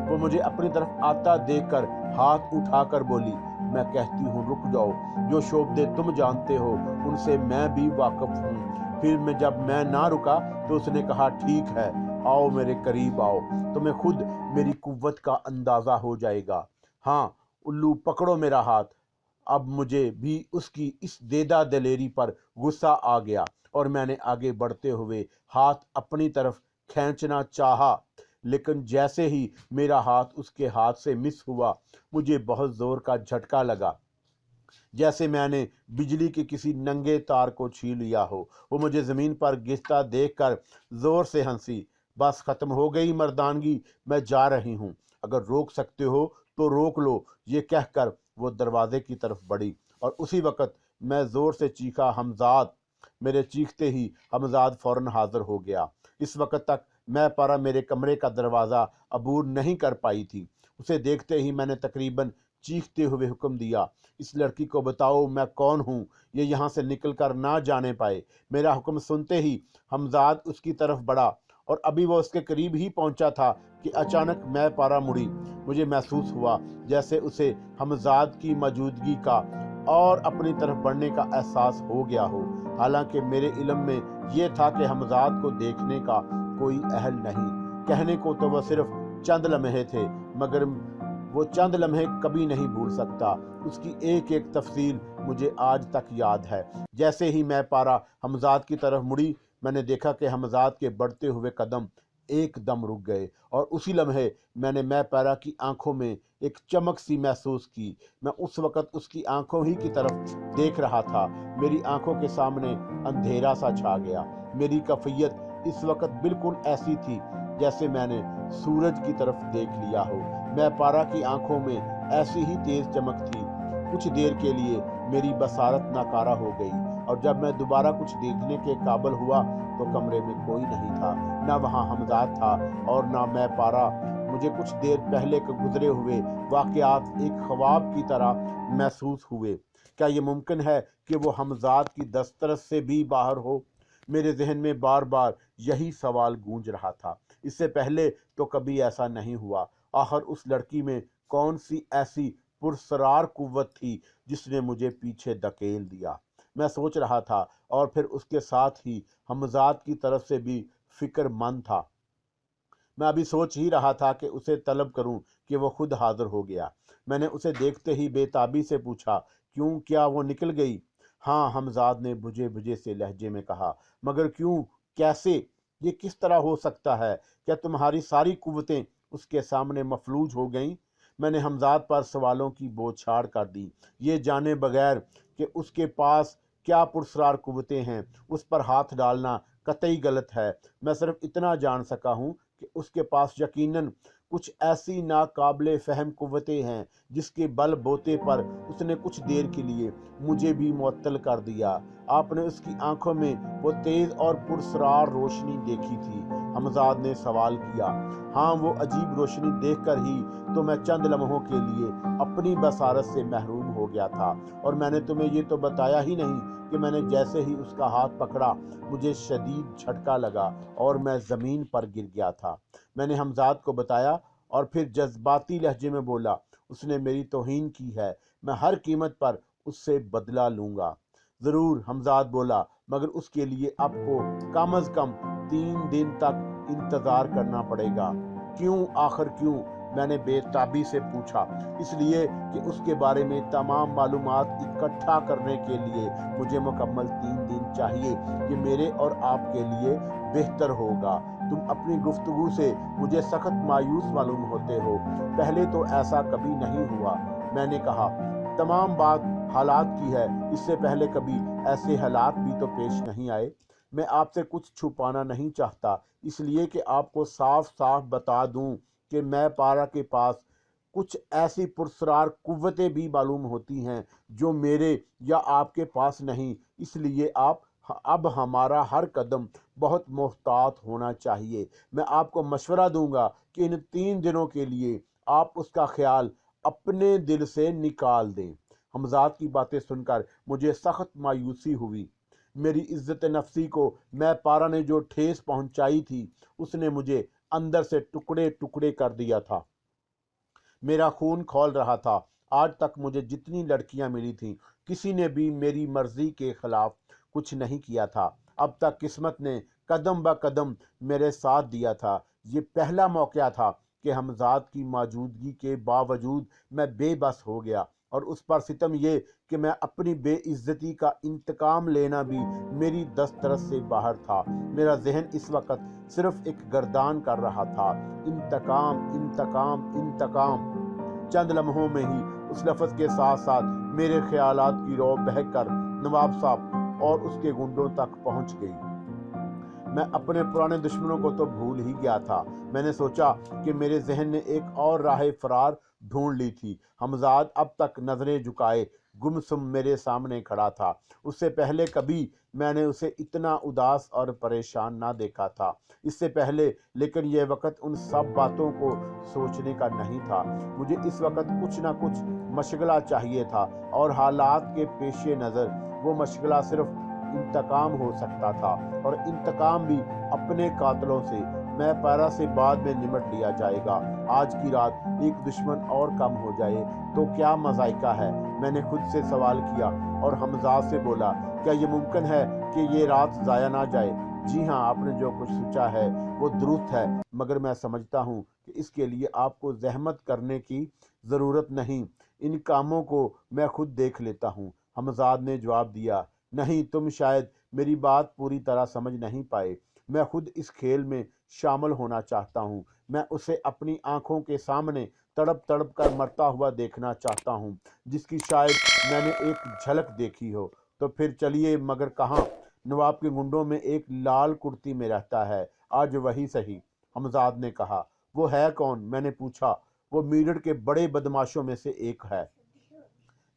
[SPEAKER 1] वो मुझे अपनी तरफ आता देखकर हाथ उठाकर बोली, मैं कहती हूँ रुक जाओ, जो शोबदे तुम जानते हो उनसे मैं भी वाकिफ हूँ। फिर जब मैं ना रुका तो उसने कहा, ठीक है, आओ मेरे करीब आओ, तुम्हें खुद मेरी कुव्वत का अंदाज़ा हो जाएगा। हाँ उल्लू, पकड़ो मेरा हाथ। अब मुझे भी उसकी इस देदा दिलेरी पर गुस्सा आ गया, और मैंने आगे बढ़ते हुए हाथ अपनी तरफ खींचना चाहा, लेकिन जैसे ही मेरा हाथ उसके हाथ से मिस हुआ, मुझे बहुत ज़ोर का झटका लगा, जैसे मैंने बिजली के किसी नंगे तार को छीन लिया हो। वो मुझे ज़मीन पर गिरता देखकर ज़ोर से हंसी। बस ख़त्म हो गई मर्दानगी, मैं जा रही हूँ, अगर रोक सकते हो तो रोक लो, ये कहकर वो दरवाजे की तरफ बढ़ी, और उसी वक़्त मैं ज़ोर से चीखा, हमजाद। मेरे चीखते ही हमजाद फ़ौरन हाज़िर हो गया। इस वक़्त तक मैं पारा मेरे कमरे का दरवाज़ा अबूर नहीं कर पाई थी। उसे देखते ही मैंने तकरीबन चीखते हुए हुक्म दिया, इस लड़की को बताओ मैं कौन हूँ, ये यहाँ से निकल कर ना जाने पाए। मेरा हुक्म सुनते ही हमजाद उसकी तरफ बढ़ा और अभी वो उसके करीब ही पहुंचा था कि अचानक मैं पारा मुड़ी। मुझे महसूस हुआ जैसे उसे हमजाद की मौजूदगी का और अपनी तरफ बढ़ने का एहसास हो गया हो। हालांकि मेरे इल्म में यह था कि हमजाद को देखने का कोई अहल नहीं। कहने को तो वह सिर्फ चंद लम्हे थे, मगर वो चंद लम्हे कभी नहीं भूल सकता। उसकी एक एक तफसील मुझे आज तक याद है। जैसे ही मैं पारा हमजाद की तरफ मुड़ी, मैंने देखा कि हमजाद के बढ़ते हुए कदम एकदम रुक गए और उसी लम्हे मैंने मैं पारा की आंखों में एक चमक सी महसूस की। मैं उस वक़्त उसकी आंखों ही की तरफ देख रहा था। मेरी आंखों के सामने अंधेरा सा छा गया। मेरी कैफियत इस वक़्त बिल्कुल ऐसी थी जैसे मैंने सूरज की तरफ देख लिया हो। मैं पारा की आंखों में ऐसी ही तेज चमक थी। कुछ देर के लिए मेरी बसारत नाकारा हो गई और जब मैं दोबारा कुछ देखने के काबिल हुआ तो कमरे में कोई नहीं था। न वहाँ हमजाद था और न मैं पारा। मुझे कुछ देर पहले के गुजरे हुए वाकयात एक ख्वाब की तरह महसूस हुए। क्या ये मुमकिन है कि वो हमजाद की दस्तरस से भी बाहर हो? मेरे जहन में बार बार यही सवाल गूंज रहा था। इससे पहले तो कभी ऐसा नहीं हुआ। आखिर उस लड़की में कौन सी ऐसी पुरस्रार कुव्वत थी जिसने मुझे पीछे धकेल दिया? मैं सोच रहा था और फिर उसके साथ ही हमजाद की तरफ से भी फिक्रमंद था। मैं अभी सोच ही रहा था कि उसे तलब करूं कि वो खुद हाजिर हो गया। मैंने उसे देखते ही बेताबी से पूछा, क्यों, क्या वो निकल गई? हाँ, हमजाद ने बुझे बुझे से लहजे में कहा। मगर क्यों, कैसे, ये किस तरह हो सकता है? क्या तुम्हारी सारी कुव्वतें उसके सामने मफलूज हो गईं? मैंने हमजाद पर सवालों की बौछार कर दी, ये जाने बगैर कि उसके पास क्या पुरस्रार कुव्वतें हैं। उस पर हाथ डालना कतई गलत है। मैं सिर्फ इतना जान सका हूँ कि उसके पास यकीनन कुछ ऐसी नाकाबिले फहम कुव्वतें हैं जिसके बल बोते पर उसने कुछ देर के लिए मुझे भी मुअत्तल कर दिया। आपने उसकी आंखों में वो तेज और पुरस्रार रोशनी देखी थी? हमजाद ने सवाल किया। हाँ, वो अजीब रोशनी देखकर ही तो मैं चंद लम्हों के लिए अपनी बसारत से महरूम हो गया था। और मैंने तुम्हें ये तो बताया ही नहीं कि मैंने जैसे ही उसका हाथ पकड़ा मुझे शदीद झटका लगा और मैं ज़मीन पर गिर गया था। मैंने हमजाद को बताया और फिर जज्बाती लहजे में बोला, उसने मेरी तौहीन की है, मैं हर कीमत पर उससे बदला लूँगा। ज़रूर, हमजाद बोला, मगर उसके लिए आपको कम अज़ कम 3 दिन तक इंतज़ार करना पड़ेगा। क्यों, आखिर क्यों? मैंने बेताबी से पूछा। इसलिए कि उसके बारे में तमाम मालूमात इकट्ठा करने के लिए मुझे मुकम्मल 3 दिन चाहिए। ये मेरे और आपके लिए बेहतर होगा। तुम अपनी गुफ्तगू से मुझे सख्त मायूस मालूम होते हो। पहले तो ऐसा कभी नहीं हुआ। मैंने कहा, तमाम बात हालात की है। इससे पहले कभी ऐसे हालात भी तो पेश नहीं आए। मैं आपसे कुछ छुपाना नहीं चाहता, इसलिए कि आपको साफ साफ बता दूं कि मैं पारा के पास कुछ ऐसी पुरस्रार कुव्वतें भी मालूम होती हैं जो मेरे या आपके पास नहीं। इसलिए आप अब हमारा हर कदम बहुत मोहतात होना चाहिए। मैं आपको मशवरा दूंगा कि इन 3 दिनों के लिए आप उसका ख्याल अपने दिल से निकाल दें। हमजाद की बातें सुनकर मुझे सख्त मायूसी हुई। मेरी इज्जत नफ्सी को मैं पारा ने जो ठेस पहुंचाई थी उसने मुझे अंदर से टुकड़े टुकड़े कर दिया था। मेरा खून खौल रहा था। आज तक मुझे जितनी लड़कियां मिली थीं, किसी ने भी मेरी मर्जी के खिलाफ कुछ नहीं किया था। अब तक किस्मत ने कदम ब कदम मेरे साथ दिया था। ये पहला मौका था कि हमजाद की मौजूदगी के बावजूद मैं बेबस हो गया और उस पर सितम ये कि मैं अपनी बेइज्जती का इंतकाम लेना भी मेरी दस्तरस से बाहर था। मेरा जहन इस वक्त सिर्फ एक गर्दान कर रहा था, इंतकाम, इंतकाम, इंतकाम। चंद लम्हों में ही उस लफ्ज़ के साथ साथ मेरे ख्यालात की रौ बहकर नवाब साहब और उसके गुंडों तक पहुंच गई। मैं अपने पुराने दुश्मनों को तो भूल ही गया था। मैंने सोचा कि मेरे जहन ने एक और राह फरार ढूंढ ली थी। हमजाद अब तक नजरें झुकाए गुमसुम मेरे सामने खड़ा था। उससे पहले कभी मैंने उसे इतना उदास और परेशान ना देखा था। इससे पहले, लेकिन यह वक्त उन सब बातों को सोचने का नहीं था। मुझे इस वक्त कुछ ना कुछ मशगला चाहिए था, और हालात के पेश नज़र वो मशगला सिर्फ इंतकाम हो सकता था, और इंतकाम भी अपने कातलों से। मैं पैरा से बाद में निमट लिया जाएगा। आज की रात एक दुश्मन और कम हो जाए तो क्या मज़ाइका है। मैंने खुद से सवाल किया और हमजाद से बोला, क्या ये मुमकिन है कि ये रात ज़ाया ना जाए? जी हाँ, आपने जो कुछ सोचा है वो दुरुस्त है, मगर मैं समझता हूँ कि इसके लिए आपको जहमत करने की ज़रूरत नहीं। इन कामों को मैं खुद देख लेता हूँ। हमजाद ने जवाब दिया, नहीं, तुम शायद मेरी बात पूरी तरह समझ नहीं पाए। मैं खुद इस खेल में शामिल होना चाहता हूँ। मैं उसे अपनी आंखों के सामने तड़प तड़प कर मरता हुआ देखना चाहता हूँ, जिसकी शायद मैंने एक झलक देखी हो। तो फिर चलिए, मगर कहाँ? नवाब के गुंडों में एक लाल कुर्ती में रहता है, आज वही सही। हमजाद ने कहा। वो है कौन? मैंने पूछा। वो मीरठ के बड़े बदमाशों में से एक है।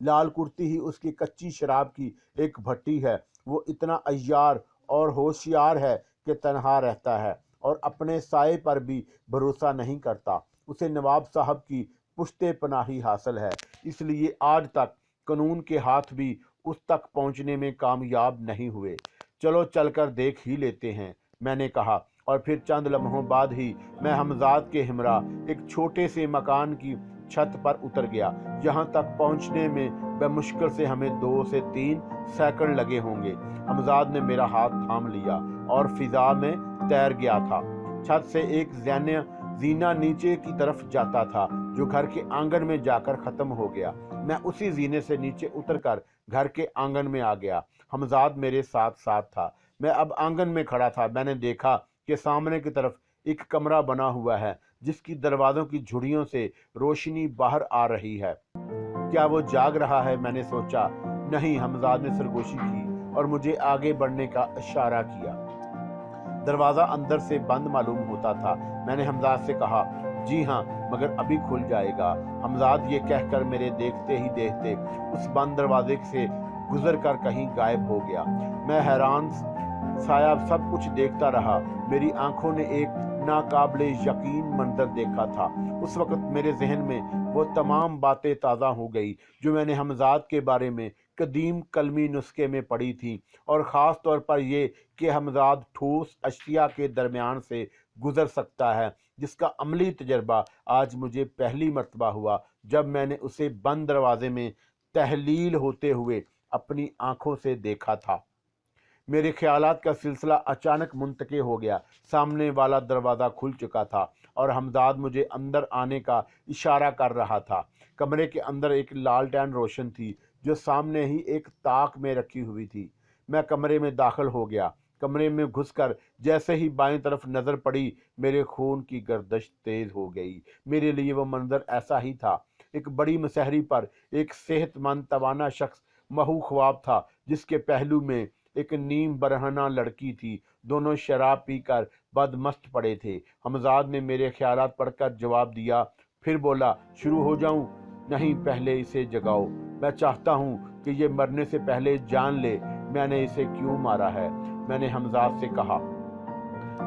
[SPEAKER 1] लाल कुर्ती ही उसकी कच्ची शराब की एक भट्टी है। वो इतना अय्यार और होशियार है कि तन्हा रहता है और अपने साए पर भी भरोसा नहीं करता। उसे नवाब साहब की पुश्ते पनाही हासिल है, इसलिए आज तक कानून के हाथ भी उस तक पहुंचने में कामयाब नहीं हुए। चलो चलकर देख ही लेते हैं, मैंने कहा, और फिर चंद लम्हों बाद ही मैं हमजाद के हमरा एक छोटे से मकान की छत पर उतर गया। यहाँ तक पहुँचने में बमुश्किल से हमें 2 से 3 सेकंड लगे होंगे। हमजाद ने मेरा हाथ थाम लिया और फिजा में तैर गया था। छत से एक जीना नीचे की तरफ जाता था, जो घर के आंगन में जाकर खत्म हो गया। मैं उसी जीने से नीचे उतरकर घर के आंगन में आ गया। हमजाद मेरे साथ साथ था। मैं अब आंगन में खड़ा था। मैंने देखा कि सामने की तरफ एक कमरा बना हुआ है, जिसकी दरवाजों की झुर्रियों से रोशनी बाहर आ रही है। क्या वो जाग रहा है? मैंने सोचा। नहीं, हमजाद ने सरगोशी की और मुझे आगे बढ़ने का इशारा किया। दरवाजा अंदर से बंद मालूम होता था। मैंने हमजाद से कहा, जी हाँ, मगर अभी खुल जाएगा। हमजाद ये कहकर मेरे देखते ही देखते उस बंद दरवाजे से गुजर कर कहीं गायब हो गया। मैं हैरान साया सब कुछ देखता रहा। मेरी आंखों ने एक नाकाबिले यकीन मंजर देखा था। उस वक्त मेरे जहन में वो तमाम बातें ताज़ा हो गई जो मैंने हमजाद के बारे में कदीम कलमी नुस्खे में पढ़ी थी, और ख़ास तौर पर ये कि हमजाद ठोस अशिया के दरमियान से गुजर सकता है, जिसका अमली तजर्बा आज मुझे पहली मर्तबा हुआ जब मैंने उसे बंद दरवाजे में तहलील होते हुए अपनी आंखों से देखा था। मेरे ख्यालात का सिलसिला अचानक मुंतके हो गया। सामने वाला दरवाज़ा खुल चुका था और हमजाद मुझे अंदर आने का इशारा कर रहा था। कमरे के अंदर एक लालटेन रोशन थी, जो सामने ही एक ताक में रखी हुई थी। मैं कमरे में दाखिल हो गया। कमरे में घुसकर जैसे ही बाईं तरफ नज़र पड़ी, मेरे खून की गर्दिश तेज़ हो गई। मेरे लिए वो मंजर ऐसा ही था। एक बड़ी मसहरी पर एक सेहतमंद तवाना शख्स महू ख्वाब था, जिसके पहलू में एक नीम बरहना लड़की थी। दोनों शराब पीकर बदमस्त पड़े थे। हमजाद ने मेरे ख्यालात पढ़कर जवाब दिया, फिर बोला, शुरू हो जाऊं? नहीं, पहले इसे जगाओ। मैं चाहता हूं कि ये मरने से पहले जान ले मैंने इसे क्यों मारा है। मैंने हमजाद से कहा,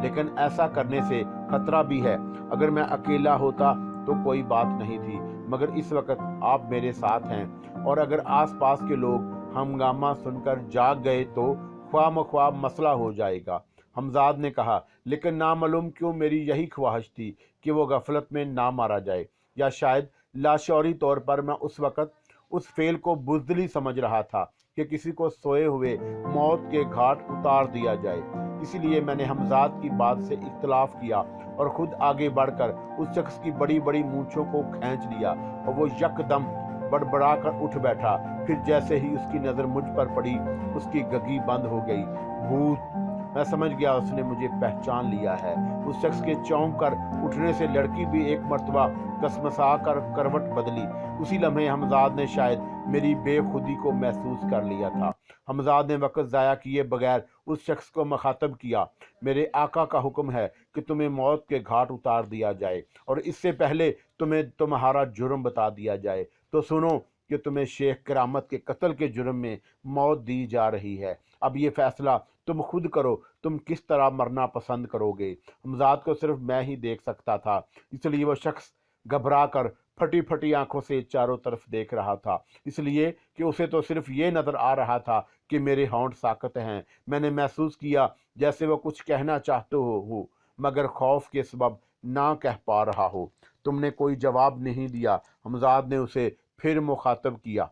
[SPEAKER 1] लेकिन ऐसा करने से खतरा भी है। अगर मैं अकेला होता तो कोई बात नहीं थी, मगर इस वक्त आप मेरे साथ हैं, और अगर आसपास के लोग हंगामा सुनकर जाग गए तो ख्वाम मसला हो जाएगा। हमजाद ने कहा, लेकिन नामालूम क्यों मेरी यही ख्वाहिश थी कि वो गफलत में ना मारा जाए, या शायद लाशौरी तौर पर मैं उस वक्त उस फेल को बुज़दिली समझ रहा था कि किसी को सोए हुए मौत के घाट उतार दिया जाए। इसीलिए मैंने हमजाद की बात से इख्तलाफ किया और खुद आगे बढ़कर उस शख्स की बड़ी बड़ी मूंछों को खींच लिया, और वो यकदम बड़बड़ा कर उठ बैठा। फिर जैसे ही उसकी नज़र मुझ पर पड़ी, उसकी गगी बंद हो गई। भूत! मैं समझ गया उसने मुझे पहचान लिया है। उस शख्स के चौंक कर उठने से लड़की भी एक मर्तबा कसमसा कर करवट बदली। उसी लम्हे हमजाद ने शायद मेरी बेखुदी को महसूस कर लिया था। हमजाद ने वक्त ज़ाया किए बगैर उस शख्स को मुखातब किया, मेरे आका का हुक्म है कि तुम्हें मौत के घाट उतार दिया जाए, और इससे पहले तुम्हें तुम्हारा जुर्म बता दिया जाए। तो सुनो कि तुम्हें शेख करामत के कत्ल के जुर्म में मौत दी जा रही है। अब ये फैसला तुम खुद करो, तुम किस तरह मरना पसंद करोगे। हमजाद को सिर्फ मैं ही देख सकता था, इसलिए वो शख्स घबरा कर फटी फटी आंखों से चारों तरफ देख रहा था, इसलिए कि उसे तो सिर्फ ये नजर आ रहा था कि मेरे होंठ साकत हैं। मैंने महसूस किया जैसे वो कुछ कहना चाहते हो मगर खौफ के सबब ना कह पा रहा हो। तुमने कोई जवाब नहीं दिया। हमजाद ने उसे फिर मुखातब किया।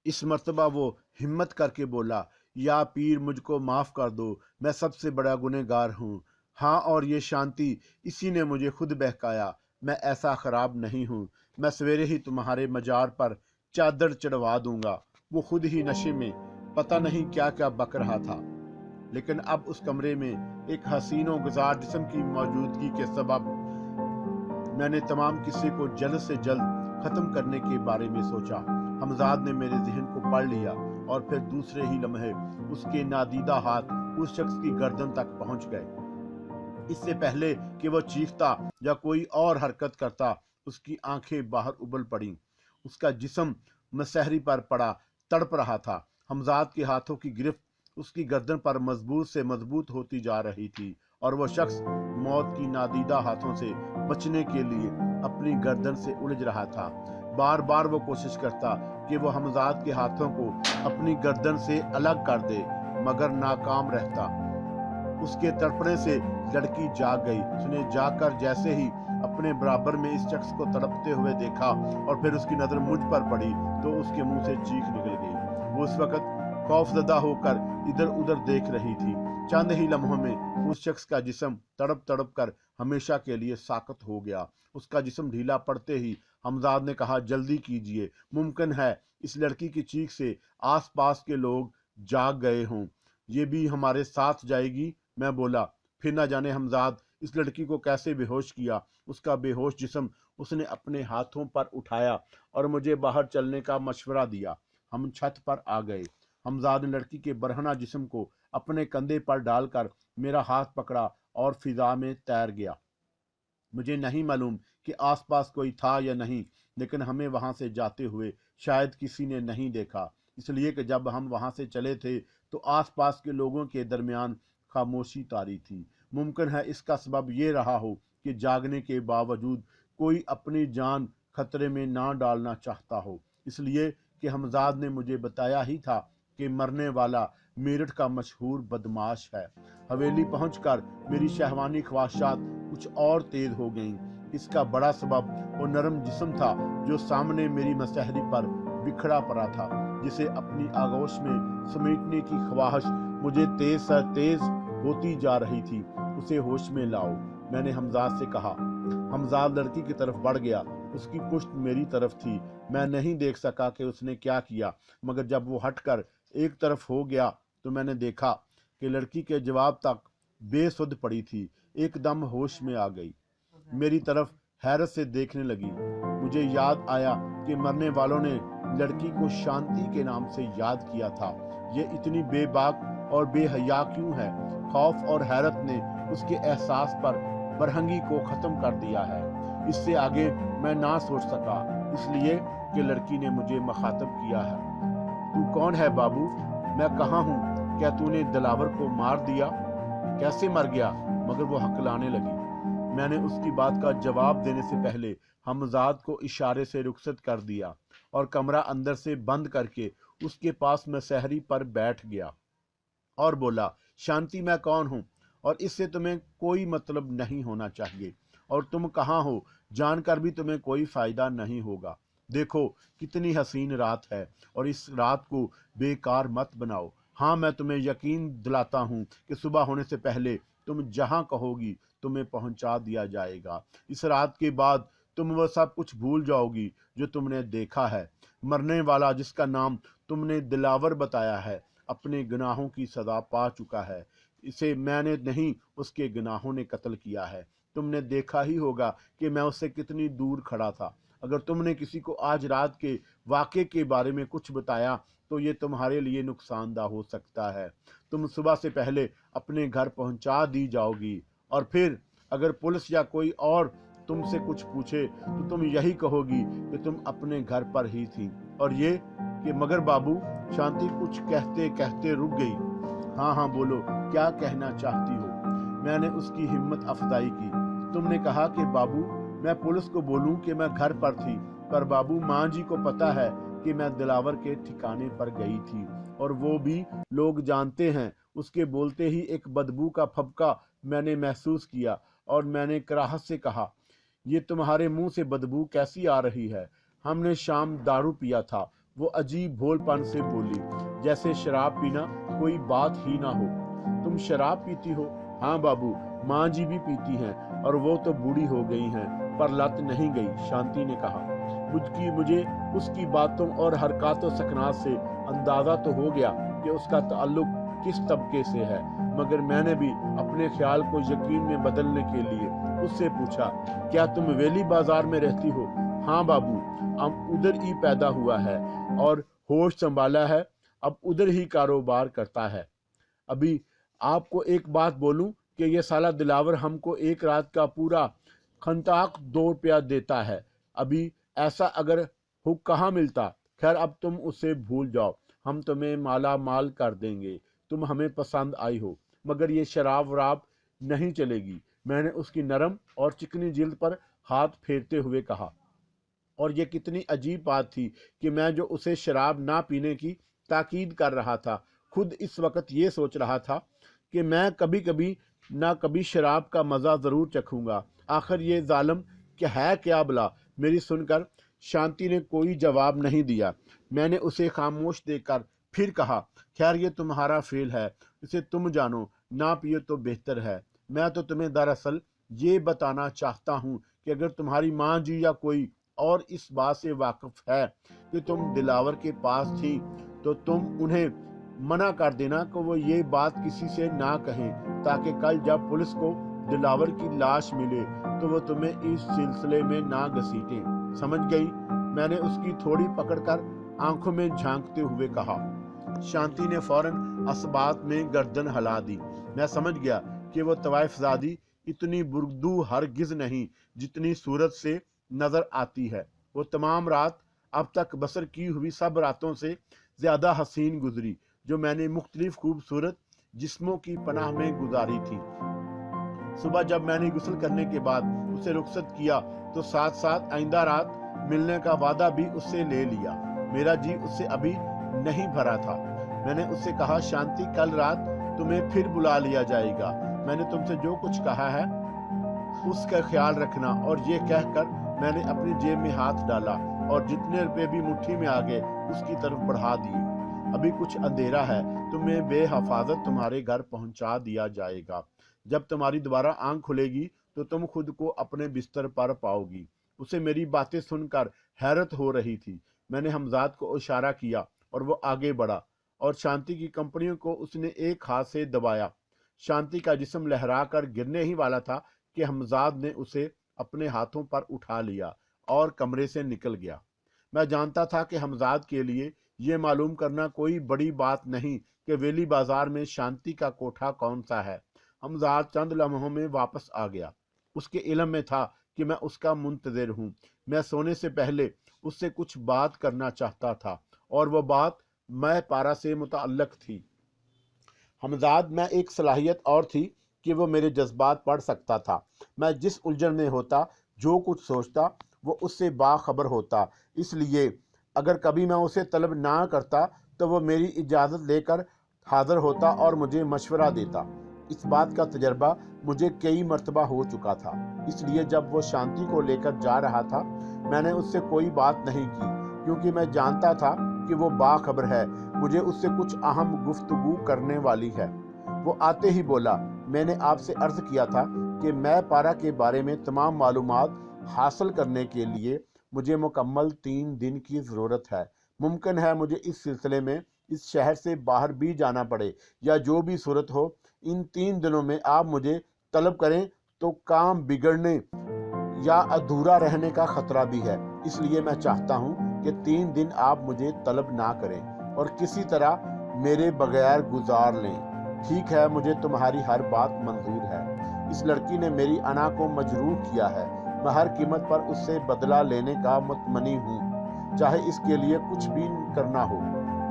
[SPEAKER 1] इस मर्तबा वो हिम्मत करके बोला, या पीर मुझको माफ़ कर दो, मैं सबसे बड़ा गुनहगार हूँ। हाँ, और ये शांति, इसी ने मुझे खुद बहकाया। मैं ऐसा खराब नहीं हूँ। मैं सवेरे ही तुम्हारे मजार पर चादर चढ़वा दूंगा। वो खुद ही नशे में पता नहीं क्या क्या बक रहा था, लेकिन अब उस कमरे में एक हसीनो गुजार जिस्म की मौजूदगी के सबब मैंने तमाम किस्से को जल्द से जल्द खत्म करने के बारे में सोचा। हमजाद ने मेरे जहन को पढ़ लिया और फिर दूसरे ही लम्हे उसके नादीदा हाथ उस शख्स की गर्दन तक पहुंच गए। इससे पहले कि वो चीखता या कोई और हरकत करता, उसकी आंखें बाहर उबल पड़ी। उसका जिस्म मसहरी पर पड़ा तड़प रहा था। हमजाद के हाथों की गिरफ्त उसकी गर्दन पर मजबूत से मजबूत होती जा रही थी और वह शख्स मौत की नादीदा हाथों से बचने के लिए अपनी गर्दन से उलझ रहा था। बार बार वो कोशिश करता कि वो हमजाद के हाथों को अपनी गर्दन से अलग कर दे, मगर नाकाम रहता। उसके तड़पने से लड़की जाग गई। उसने जाकर जैसे ही अपने बराबर में इस शख्स को तड़पते हुए देखा और फिर उसकी नजर मुझ पर पड़ी तो उसके मुंह से चीख निकल गई। वो उस वक्त खौफजदा होकर इधर उधर देख रही थी। चंद ही लम्हों में उस शख्स का जिस्म तड़प तड़प कर हमेशा के लिए साकत हो गया। उसका जिस्म ढीला पड़ते ही हमजाद ने कहा, जल्दी कीजिए, मुमकिन है इस लड़की की चीख से आस पास के लोग जाग गए हों, ये भी हमारे साथ जाएगी। मैं बोला, फिर न जाने हमजाद इस लड़की को कैसे बेहोश किया। उसका बेहोश जिस्म उसने अपने हाथों पर उठाया और मुझे बाहर चलने का मशवरा दिया। हम छत पर आ गए। हमजाद ने लड़की के बरहना जिस्म को अपने कंधे पर डालकर मेरा हाथ पकड़ा और फिजा में तैर गया। मुझे नहीं मालूम कि आसपास कोई था या नहीं, लेकिन हमें वहां से जाते हुए शायद किसी ने नहीं देखा, इसलिए कि जब हम वहां से चले थे तो आसपास के लोगों के दरमियान खामोशी तारी थी। मुमकिन है इसका सबब ये रहा हो कि जागने के बावजूद कोई अपनी जान खतरे में ना डालना चाहता हो, इसलिए कि हमजाद ने मुझे बताया ही था कि मरने वाला मेरठ का मशहूर बदमाश है। हवेली पहुंचकर मेरी शहवानी ख्वाहिशात कुछ और तेज हो गईं। इसका बड़ा सबब वो नरम जिस्म था जो सामने मेरी मसहरी पर बिखरा पड़ा था, जिसे अपनी आगोश में समेटने की ख्वाहिश मुझे तेज से तेज होती जा रही थी। उसे होश में लाओ, मैंने हमजाद से कहा। हमजाद लड़की की तरफ बढ़ गया। उसकी पुश्त मेरी तरफ थी। मैं नहीं देख सका कि उसने क्या किया, मगर जब वो हटकर एक तरफ हो गया तो मैंने देखा कि लड़की के जवाब तक बेसुध पड़ी थी। एकदम होश में आ गई, मेरी तरफ हैरत से देखने लगी। मुझे याद आया कि मरने वालों ने लड़की को शांति के नाम से याद किया था। ये इतनी बेबाक और बेहया क्यों है? खौफ और हैरत ने उसके एहसास पर बरहंगी को खत्म कर दिया है। इससे आगे मैं ना सोच सका, इसलिए कि लड़की ने मुझे मुखातब किया है। तू कौन है बाबू? मैं कहाँ हूँ? क्या तूने दिलावर को मार दिया? कैसे मर गया? मगर वो हकलाने लगी। मैंने उसकी बात का जवाब देने से पहले हमजाद को इशारे से रुखसत कर दिया और कमरा अंदर से बंद करके उसके पास मसहरी पर बैठ गया और बोला, शांति, मैं कौन हूँ और इससे तुम्हें कोई मतलब नहीं होना चाहिए, और तुम कहाँ हो जानकर भी तुम्हें कोई फायदा नहीं होगा। देखो कितनी हसीन रात है और इस रात को बेकार मत बनाओ। हाँ, मैं तुम्हें यकीन दिलाता हूँ कि सुबह होने से पहले तुम जहाँ कहोगी तुम्हें पहुंचा दिया जाएगा। इस रात के बाद तुम वह सब कुछ भूल जाओगी जो तुमने देखा है। मरने वाला जिसका नाम तुमने दिलावर बताया है अपने गुनाहों की सजा पा चुका है। इसे मैंने नहीं, उसके गुनाहों ने कत्ल किया है। तुमने देखा ही होगा कि मैं उससे कितनी दूर खड़ा था। अगर तुमने किसी को आज रात के वाक़े के बारे में कुछ बताया तो ये तुम्हारे लिए नुकसानदा हो सकता है। तुम सुबह से पहले अपने घर पहुंचा दी जाओगी और फिर अगर पुलिस या कोई और तुमसे कुछ पूछे तो तुम यही कहोगी कि तुम अपने घर पर ही थी। और ये कि मगर बाबू, शांति कुछ कहते कहते रुक गई। हाँ हाँ बोलो, क्या कहना चाहती हो? मैंने उसकी हिम्मत अफजाई की। तुमने कहा कि बाबू मैं पुलिस को बोलूं कि मैं घर पर थी, पर बाबू माँ जी को पता है कि मैं दिलावर के ठिकाने पर गई थी, और वो भी लोग जानते हैं। उसके बोलते ही एक बदबू का फबका मैंने महसूस किया और मैंने कराहत से कहा, ये तुम्हारे मुंह से बदबू कैसी आ रही है? हमने शाम दारू पिया था। वो अजीब भोलपन से बोली, जैसे शराब पीना कोई बात ही ना हो। तुम शराब पीती हो? हाँ बाबू, माँ जी भी पीती हैं, और वो तो बूढ़ी हो गई हैं, पर लत नहीं गई, शांति ने कहा। मुझे उसकी बातों और हरकतों सकनात से अंदाजा तो हो गया कि उसका ताल्लुक किस तबके से है, मगर मैंने भी अपने ख्याल को यकीन में बदलने के लिए उससे पूछा, क्या तुम वेली बाजार में रहती हो? हाँ बाबू, अब उधर ही पैदा हुआ है और होश संभाला है, अब उधर ही कारोबार करता है। अभी आपको एक बात बोलूं कि ये साला दिलावर हमको एक रात का पूरा खंताक 2 रुपया देता है। अभी ऐसा अगर हुक कहाँ मिलता। खैर, अब तुम उसे भूल जाओ, हम तुम्हें माला माल कर देंगे। तुम हमें पसंद आई हो, मगर ये शराब वराब नहीं चलेगी। मैंने उसकी नरम और चिकनी जिल्द पर हाथ फेरते हुए कहा। और ये कितनी अजीब बात थी कि मैं जो उसे शराब ना पीने की ताकीद कर रहा था, खुद इस वक्त ये सोच रहा था कि मैं कभी कभी ना कभी शराब का मज़ा ज़रूर चखूंगा। आखिर ये जालिम क्या है, क्या भला? मेरी सुनकर शांति ने कोई जवाब नहीं दिया। मैंने उसे खामोश देखकर फिर कहा, खैर ये तुम्हारा फेल है, इसे तुम जानो, ना पियो तो बेहतर है। मैं तो तुम्हें दरअसल ये बताना चाहता हूँ कि अगर तुम्हारी माँ जी या कोई और इस बात से वाकिफ है कि तुम दिलावर के पास थी, तो तुम उन्हें मना कर देना कि वो ये बात किसी से ना कहें, ताकि कल जब पुलिस को दिलावर की लाश मिले तो वो तुम्हें इस सिलसिले में ना घसीटें। समझ गई? मैंने उसकी थोड़ी पकड़कर आंखों में झांकते हुए कहा। शांति ने फौरन असबात में गर्दन हिला दी। मैं समझ गया कि वो तवाइफजादी इतनी बुर्दू हरगिज नहीं जितनी सूरत से नजर आती है। वो तमाम रात अब तक बसर की हुई सब रातों से ज्यादा हसीन गुजरी जो मैंने मुख्तलिफ खूबसूरत जिस्मों की पनाह में गुजारी थी। सुबह जब मैंने गुस्ल करने के बाद उसे रुखसत किया तो साथ साथ आइंदा रात मिलने का वादा भी उससे ले लिया। मेरा जी उससे अभी नहीं भरा था। मैंने उससे कहा, शांति, कल रात तुम्हें फिर बुला लिया जाएगा। मैंने तुमसे जो कुछ कहा है उसका ख्याल रखना। और ये कहकर मैंने अपनी जेब में हाथ डाला और जितने रुपए भी मुट्ठी में आ गए उसकी तरफ बढ़ा दिए। अभी कुछ अंधेरा है, तुम्हें बेहफाजत तुम्हारे घर पहुंचा दिया जाएगा। जब तुम्हारी दोबारा आंख खुलेगी तो तुम खुद को अपने बिस्तर पर पाओगी। उसे मेरी बातें सुनकर हैरत हो रही थी। मैंने हमजाद को इशारा किया और वो आगे बढ़ा और शांति की कंपनियों को उसने एक हाथ से दबाया। शांति का जिस्म लहरा कर गिरने ही वाला था कि हमजाद ने उसे अपने हाथों पर उठा लिया और कमरे से निकल गया। मैं जानता था कि हमजाद के लिए ये मालूम करना कोई बड़ी बात नहीं कि वेली बाजार में शांति का कोठा कौन सा है। हमजाद चंद लम्हों में वापस आ गया। उसके इल्म में था कि मैं उसका मुंतज़िर हूँ। मैं सोने से पहले उससे कुछ बात करना चाहता था और वह बात मैं पारा से मुतअल्लिक़ थी। हमजाद में एक सलाहियत और थी कि वो मेरे जज्बात पढ़ सकता था। मैं जिस उलझन में होता, जो कुछ सोचता, वो उससे बाखबर होता। इसलिए अगर कभी मैं उसे तलब ना करता तो वो मेरी इजाज़त लेकर हाज़िर होता और मुझे मशवरा देता। इस बात का तजर्बा मुझे कई मरतबा हो चुका था। इसलिए जब वो शांति को लेकर जा रहा था मैंने उससे कोई बात नहीं की, क्योंकि मैं जानता था कि वो बाखबर है, मुझे उससे कुछ अहम गुफ्तगू करने वाली है। वो आते ही बोला, मैंने आपसे अर्ज़ किया था कि मैं पारा के बारे में तमाम मालूमात हासिल करने के लिए मुझे मुकम्मल 3 दिन की ज़रूरत है। मुमकिन है मुझे इस सिलसिले में इस शहर से बाहर भी जाना पड़े या जो भी सूरत हो, इन 3 दिनों में आप मुझे तलब करें तो काम बिगड़ने या अधूरा रहने का खतरा भी है। इसलिए मैं चाहता हूँ कि 3 दिन आप मुझे तलब ना करें और किसी तरह मेरे बगैर गुजार लें। ठीक है, मुझे तुम्हारी हर बात मंजूर है। इस लड़की ने मेरी अना को मजरूर किया है। मैं हर कीमत पर उससे बदला लेने का मुतमनी हूँ, चाहे इसके लिए कुछ भी करना हो।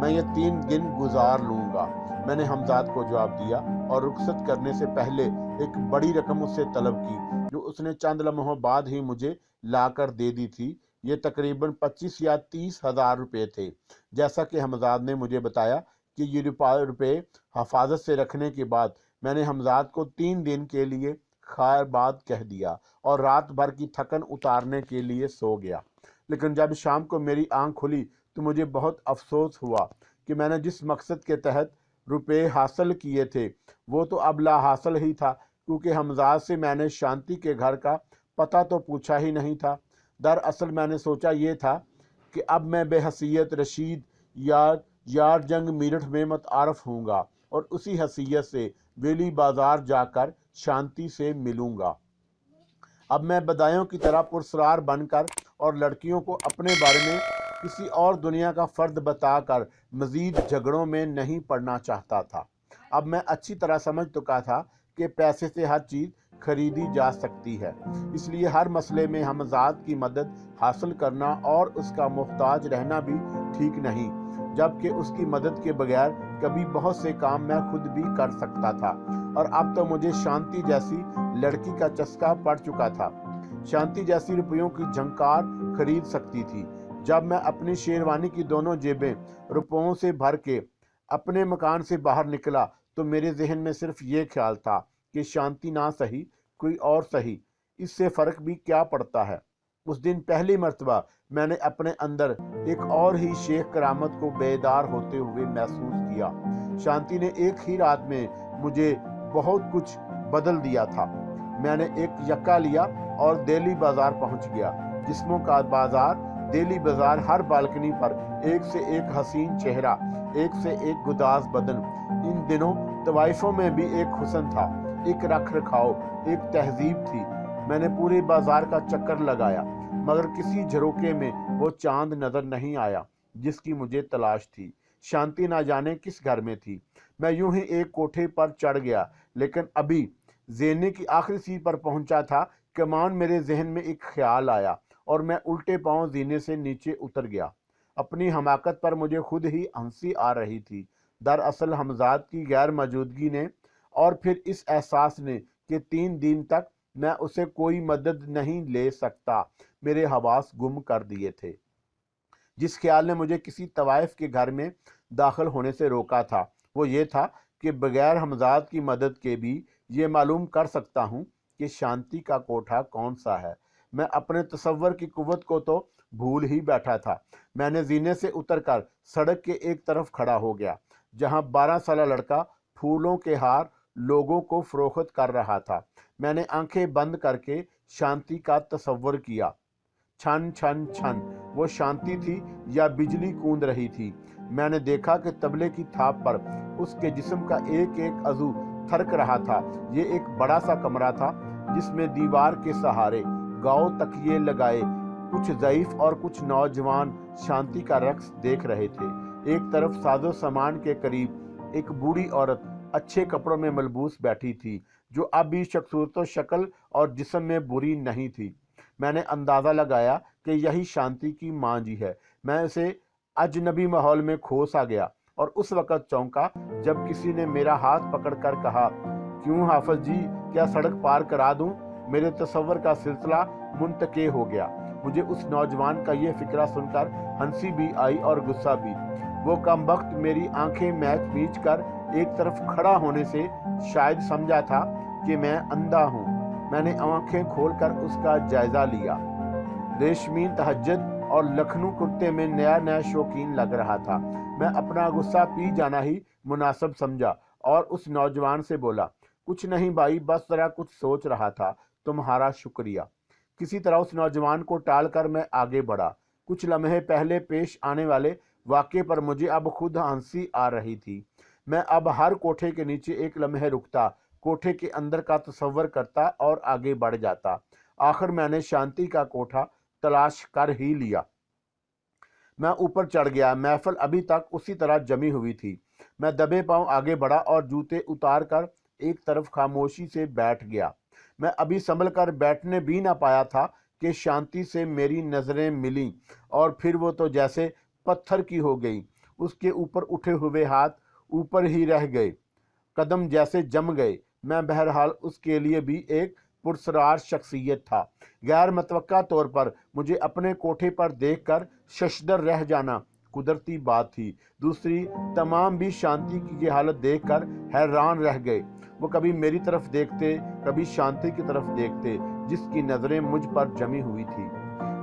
[SPEAKER 1] मैं ये 3 दिन गुजार लूँगा। मैंने हमजाद को जवाब दिया اور رخصت کرنے سے پہلے ایک بڑی رقم اس سے طلب کی جو اس نے چند لمحوں بعد ہی مجھے لا کر دے دی تھی۔ یہ تقریباً 25 یا 30 ہزار روپے تھے۔ جیسا کہ حمزاد نے مجھے بتایا کہ یہ روپے حفاظت سے رکھنے کے بعد میں نے حمزاد کو 3 دن کے لیے خیر باد کہہ دیا اور رات بھر کی تھکن اتارنے کے لیے سو گیا۔ لیکن جب شام کو میری آنکھ کھلی تو مجھے بہت افسوس ہوا کہ میں نے جس مقصد کے تحت روپے حاصل کیے تھے وہ تو اب لا حاصل ہی تھا، کیونکہ حمزاد سے میں نے شانتی کے گھر کا پتہ تو پوچھا ہی نہیں تھا۔ دراصل میں نے سوچا یہ تھا کہ اب میں بے حیثیت رشید یار جنگ میرٹھ میں متعارف ہوں گا اور اسی حیثیت سے ویلی بازار جا کر شانتی سے ملوں گا۔ اب میں بدایوں کی طرح پرسرار بن کر اور لڑکیوں کو اپنے بارے میں کسی اور دنیا کا فرد بتا کر مزید جھگڑوں میں نہیں پڑنا چاہتا تھا۔ اب میں اچھی طرح سمجھ چکا تھا کہ پیسے سے ہر چیز خریدی جا سکتی ہے، اس لیے ہر مسئلے میں حمزاد کی مدد حاصل کرنا اور اس کا محتاج رہنا بھی ٹھیک نہیں، جبکہ اس کی مدد کے بغیر کبھی بہت سے کام میں خود بھی کر سکتا تھا۔ اور اب تو مجھے شانتی جیسی لڑکی کا چسکا پڑ چکا تھا۔ شانتی جیسی روپیوں کی جھنکار خرید سکتی تھی۔ جب میں اپنی شیروانی کی دونوں جیبیں روپوں سے بھر کے اپنے مکان سے باہر نکلا تو میرے ذہن میں صرف یہ خیال تھا کہ شانتی نہ سہی کوئی اور سہی، اس سے فرق بھی کیا پڑتا ہے۔ اس دن پہلی مرتبہ میں نے اپنے اندر ایک اور ہی شیخ کرامت کو بیدار ہوتے ہوئے محسوس کیا۔ شانتی نے ایک ہی رات میں مجھے بہت کچھ بدل دیا تھا۔ میں نے ایک یکا لیا اور دہلی بازار پہنچ گیا۔ جسموں کا بازار دہلی بازار، ہر بالکنی پر ایک سے ایک حسین چہرہ، ایک سے ایک گداز بدن۔ ان دنوں طوائفوں میں بھی ایک حسن تھا، ایک رکھ رکھاؤ، ایک تہذیب تھی۔ میں نے پورے بازار کا چکر لگایا مگر کسی جھروکے میں وہ چاند نظر نہیں آیا جس کی مجھے تلاش تھی۔ شانتی نہ جانے کس گھر میں تھی۔ میں یوں ہی ایک کوٹھے پر چڑھ گیا، لیکن ابھی زینے کی آخری سیڑھی پر پہنچا تھا کہ مان میرے ذہن میں ایک خیال آیا اور میں الٹے پاؤں زینے سے نیچے اتر گیا۔ اپنی حماقت پر مجھے خود ہی ہنسی آ رہی تھی۔ دراصل حمزاد کی غیر موجودگی نے اور پھر اس احساس نے کہ 3 دن تک میں اسے کوئی مدد نہیں لے سکتا میرے حواس گم کر دیے تھے۔ جس خیال نے مجھے کسی طوائف کے گھر میں داخل ہونے سے روکا تھا وہ یہ تھا کہ بغیر حمزاد کی مدد کے بھی یہ معلوم کر سکتا ہوں کہ شانتی کا کوٹھا کون سا ہے۔ میں اپنے تصور کی قوت کو تو بھول ہی بیٹھا تھا۔ میں نے زینے سے اتر کر سڑک کے ایک طرف کھڑا ہو گیا جہاں 12 سالہ لڑکا پھولوں کے ہار لوگوں کو فروخت کر رہا تھا۔ میں نے آنکھیں بند کر کے شانتی کا تصور کیا۔ چھن چھن چھن، وہ شانتی تھی یا بجلی کوند رہی تھی؟ میں نے دیکھا کہ طبلے کی تھاپ پر اس کے جسم کا ایک ایک عضو تھرک رہا تھا۔ یہ ایک بڑا سا کمرہ تھا جس میں دیوار کے سہارے گاؤ تکیے لگائے کچھ ضعیف اور کچھ نوجوان شانتی کا رقص دیکھ رہے تھے۔ ایک طرف ساز و سامان کے قریب ایک بوڑھی عورت اچھے کپڑوں میں ملبوس بیٹھی تھی جو اب بھی صورت و شکل اور جسم میں بری نہیں تھی۔ میں نے اندازہ لگایا کہ یہی شانتی کی ماں جی ہے۔ میں اسے اجنبی ماحول میں کھو سا گیا اور اس وقت چونکا جب کسی نے میرا ہاتھ پکڑ کر کہا، کیوں حافظ جی، کیا سڑک پار کرا دوں؟ میرے تصور کا سلسلہ منتقل ہو گیا۔ مجھے اس نوجوان کا یہ فکرہ سن کر ہنسی بھی آئی اور غصہ بھی۔ وہ کم وقت میری آنکھیں میچ میچ کر ایک طرف کھڑا ہونے سے شاید سمجھا تھا کہ میں اندھا ہوں۔ میں نے آنکھیں کھول کر اس کا جائزہ لیا۔ ریشمین تہجد اور لکھنؤ کرتے میں نیا شوقین لگ رہا تھا۔ میں اپنا غصہ پی جانا ہی مناسب سمجھا اور اس نوجوان سے بولا، کچھ نہیں بھائی، بس ذرا کچھ سوچ رہا تھا، تمہارا شکریہ۔ کسی طرح اس نوجوان کو ٹال کر میں آگے بڑھا۔ کچھ لمحے پہلے پیش آنے والے واقعے پر مجھے اب خود ہنسی آ رہی تھی۔ میں اب ہر کوٹھے کے نیچے ایک لمحے رکتا، کوٹھے کے اندر کا تصور کرتا اور آگے بڑھ جاتا۔ آخر میں نے شانتی کا کوٹھا تلاش کر ہی لیا۔ میں اوپر چڑھ گیا۔ محفل ابھی تک اسی طرح جمی ہوئی تھی۔ میں دبے پاؤں آگے بڑھا اور جوتے اتار کر ایک طرف خاموشی سے بیٹھ گیا۔ میں ابھی سنبھل کر بیٹھنے بھی نہ پایا تھا کہ شانتی سے میری نظریں ملیں اور پھر وہ تو جیسے پتھر کی ہو گئی۔ اس کے اوپر اٹھے ہوئے ہاتھ اوپر ہی رہ گئے۔ कदम जैसे जम गए। मैं बहरहाल उसके लिए भी एक पुरस्कार शख्सियत था। गैर मतवक्का तौर पर मुझे अपने कोठे पर देखकर शशदर रह जाना कुदरती बात थी। दूसरी तमाम भी शांति की ये हालत देखकर हैरान रह गए। वो कभी मेरी तरफ देखते, कभी शांति की तरफ देखते, जिसकी नजरें मुझ पर जमी हुई थी।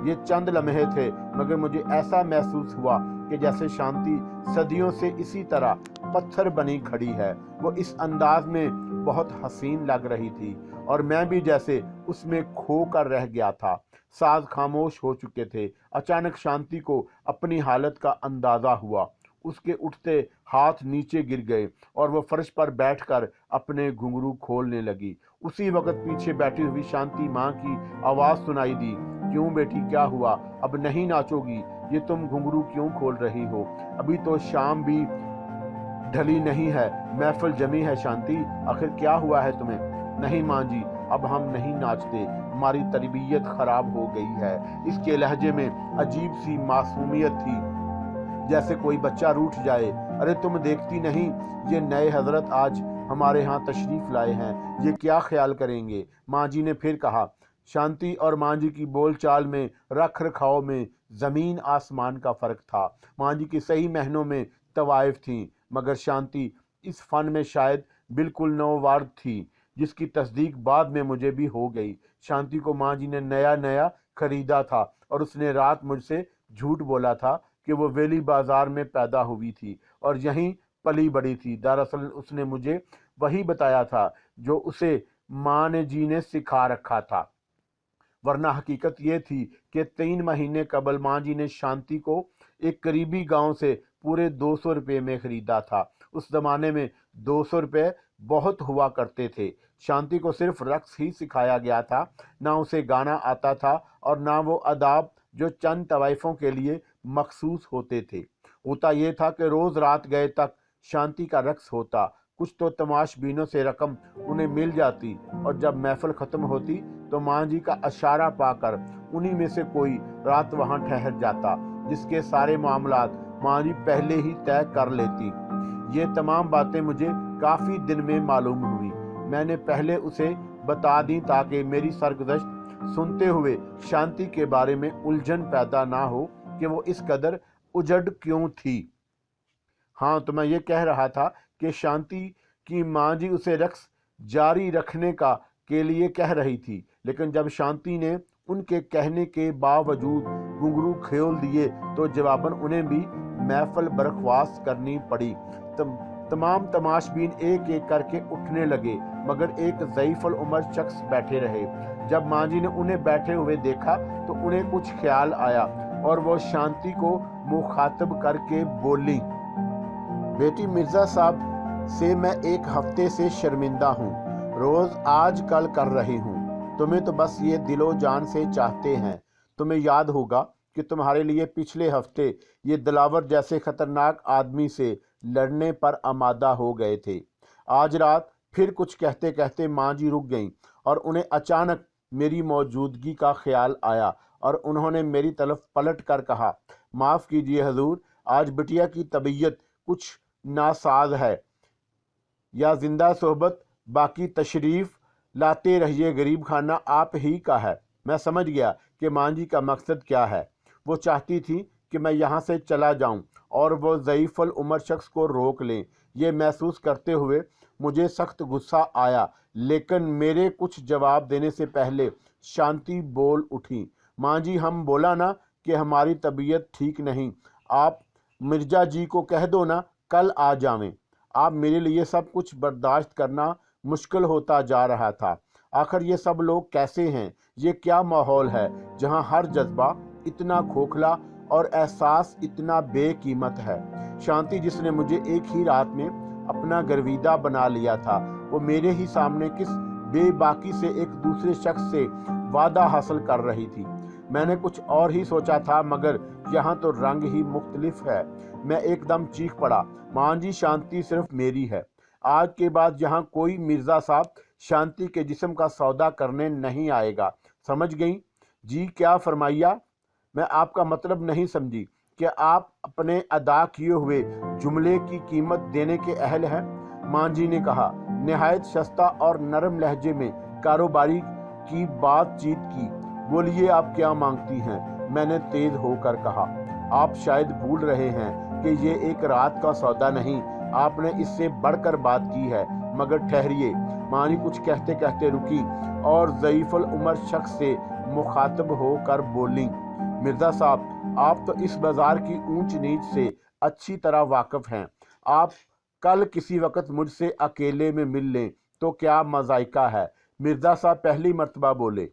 [SPEAKER 1] ये चंद लम्हे थे, मगर मुझे ऐसा महसूस हुआ कि जैसे शांति सदियों से इसी तरह पत्थर बनी खड़ी है। वो इस अंदाज में बहुत हसीन लग रही थी और मैं भी जैसे उसमें खो कर रह गया था। साज खामोश हो चुके थे। अचानक शांति को अपनी हालत का अंदाजा हुआ। उसके उठते हाथ नीचे गिर गए और वो फर्श पर बैठकर अपने घुंघरू खोलने लगी। उसी वक्त पीछे बैठी हुई शांति माँ की आवाज सुनाई दी, क्यों बेटी, क्या हुआ? अब नहीं नाचोगी? ये तुम घुंघरू क्यों खोल रही हो? अभी तो शाम भी ढली नहीं है, महफिल जमी है। शांति, आखिर क्या हुआ है तुम्हें? नहीं माँ जी, अब हम नहीं नाचते, हमारी तरबियत खराब हो गई है। इसके लहजे में अजीब सी मासूमियत थी, जैसे कोई बच्चा रूठ जाए। अरे तुम देखती नहीं, ये नए हजरत आज हमारे यहाँ तशरीफ लाए हैं, ये क्या ख्याल करेंगे? माँ जी ने फिर कहा। शांति और माँ जी की बोलचाल में, रख रखाव में जमीन आसमान का फर्क था। माँ जी की सही महीनों में तवाइफ थी, मगर शांति इस फन में शायद बिल्कुल नौवार थी, जिसकी तस्दीक बाद में मुझे भी हो गई। शांति को माँ जी ने नया नया खरीदा था और उसने रात मुझसे झूठ बोला था कि वो वेली बाजार में पैदा हुई थी और यहीं पली बड़ी थी। दरअसल उसने मुझे वही बताया था जो उसे माँ ने जी ने सिखा रखा था, वरना हकीकत ये थी कि 3 महीने कबल माँ जी ने शांति को एक करीबी गांव से पूरे 200 रुपये में खरीदा था। उस जमाने में 200 रुपये बहुत हुआ करते थे। शांति को सिर्फ रक्स ही सिखाया गया था, ना उसे गाना आता था और ना वो आदाब जो चंद तवाइफों के लिए मखसूस होते थे। होता यह था कि रोज रात गए तक शांति का रक्स होता, कुछ तो तमाशबीनों से रकम उन्हें मिल जाती और जब महफिल खत्म होती तो माँ जी का इशारा पाकर उन्हीं में से कोई रात वहां ठहर जाता, जिसके सारे मामलात माँ जी पहले ही तय कर लेती। ये तमाम बातें मुझे काफी दिन में मालूम हुई। मैंने पहले उसे बता दी ताकि मेरी सरगुज़श्त सुनते हुए शांति के बारे में उलझन पैदा ना हो कि वो इस कदर उजड़ क्यों थी। हाँ, तो मैं ये कह रहा था कि शांति की माँ जी उसे रक्स जारी रखने के लिए कह रही थी, लेकिन जब शांति ने उनके कहने के बावजूद घुंघरू खोल दिए तो जवाबन उन्हें भी महफिल बर्खास्त करनी पड़ी। तमाम तमाशबीन एक एक करके उठने लगे, मगर एक ज़ईफ़ुल उमर शख्स बैठे रहे। जब माँ जी ने उन्हें बैठे हुए देखा तो उन्हें कुछ ख्याल आया और वो शांति को मुखातब करके बोली, बेटी, मिर्ज़ा साहब से मैं एक हफ्ते से शर्मिंदा हूँ, रोज़ आज कल कर रही हूँ। तुम्हें तो बस ये दिलो जान से चाहते हैं। तुम्हें याद होगा कि तुम्हारे लिए पिछले हफ्ते ये दिलावर जैसे खतरनाक आदमी से लड़ने पर आमादा हो गए थे। आज रात फिर कुछ कहते कहते माँ जी रुक गईं और उन्हें अचानक मेरी मौजूदगी का ख्याल आया और उन्होंने मेरी तरफ पलट कर कहा, माफ़ कीजिए हजूर, आज बिटिया की तबीयत कुछ नासाज है, या जिंदा सोहबत, बाकी तशरीफ़ लाते रहिए, गरीब खाना आप ही का है। मैं समझ गया कि माँ जी का मकसद क्या है। वो चाहती थी कि मैं यहाँ से चला जाऊँ और वो ज़ईफ़ुल उमर शख्स को रोक लें। ये महसूस करते हुए मुझे सख्त गुस्सा आया, लेकिन मेरे कुछ जवाब देने से पहले शांति बोल उठी, माँ जी, हम बोला ना कि हमारी तबीयत ठीक नहीं। आप मिर्जा जी को कह दो ना कल आ जावें। आप मेरे लिए सब कुछ बर्दाश्त करना मुश्किल होता जा रहा था। आखिर ये सब लोग कैसे हैं? ये क्या माहौल है जहाँ हर जज्बा इतना खोखला और एहसास इतना बेकीमत है? शांति, जिसने मुझे एक ही रात में अपना गर्विदा बना लिया था, वो मेरे ही सामने किस बेबाकी से एक दूसरे शख्स से वादा हासिल कर रही थी। मैंने कुछ और ही सोचा था, मगर यहाँ तो रंग ही मुख्तलिफ है। मैं एकदम चीख पड़ा, माँ जी, शांति सिर्फ मेरी है। आज के बाद यहाँ कोई मिर्ज़ा साहब शांति के जिस्म का सौदा करने नहीं आएगा। समझ गई? जी, क्या फरमाइया? मैं आपका मतलब नहीं समझी कि आप अपने अदा किए हुए जुमले की कीमत देने के अहल हैं। मां जी ने कहा। निहायत सस्ता और नरम लहजे में कारोबारी की बातचीत की। बोलिए, आप क्या मांगती हैं? मैंने तेज होकर कहा। आप शायद भूल रहे हैं कि ये एक रात का सौदा नहीं, आपने इससे बढ़कर बात की है। मगर ठहरिए। मां जी कुछ कहते कहते रुकी और ज़ईफ़ुल उमर शख्स से मुखातब होकर बोली, मिर्ज़ा साहब, आप तो इस बाजार की ऊंच नीच से अच्छी तरह वाकिफ हैं। आप कल किसी वक्त मुझसे अकेले में मिल लें तो क्या मज़ाइका है। मिर्ज़ा साहब पहली मर्तबा बोले।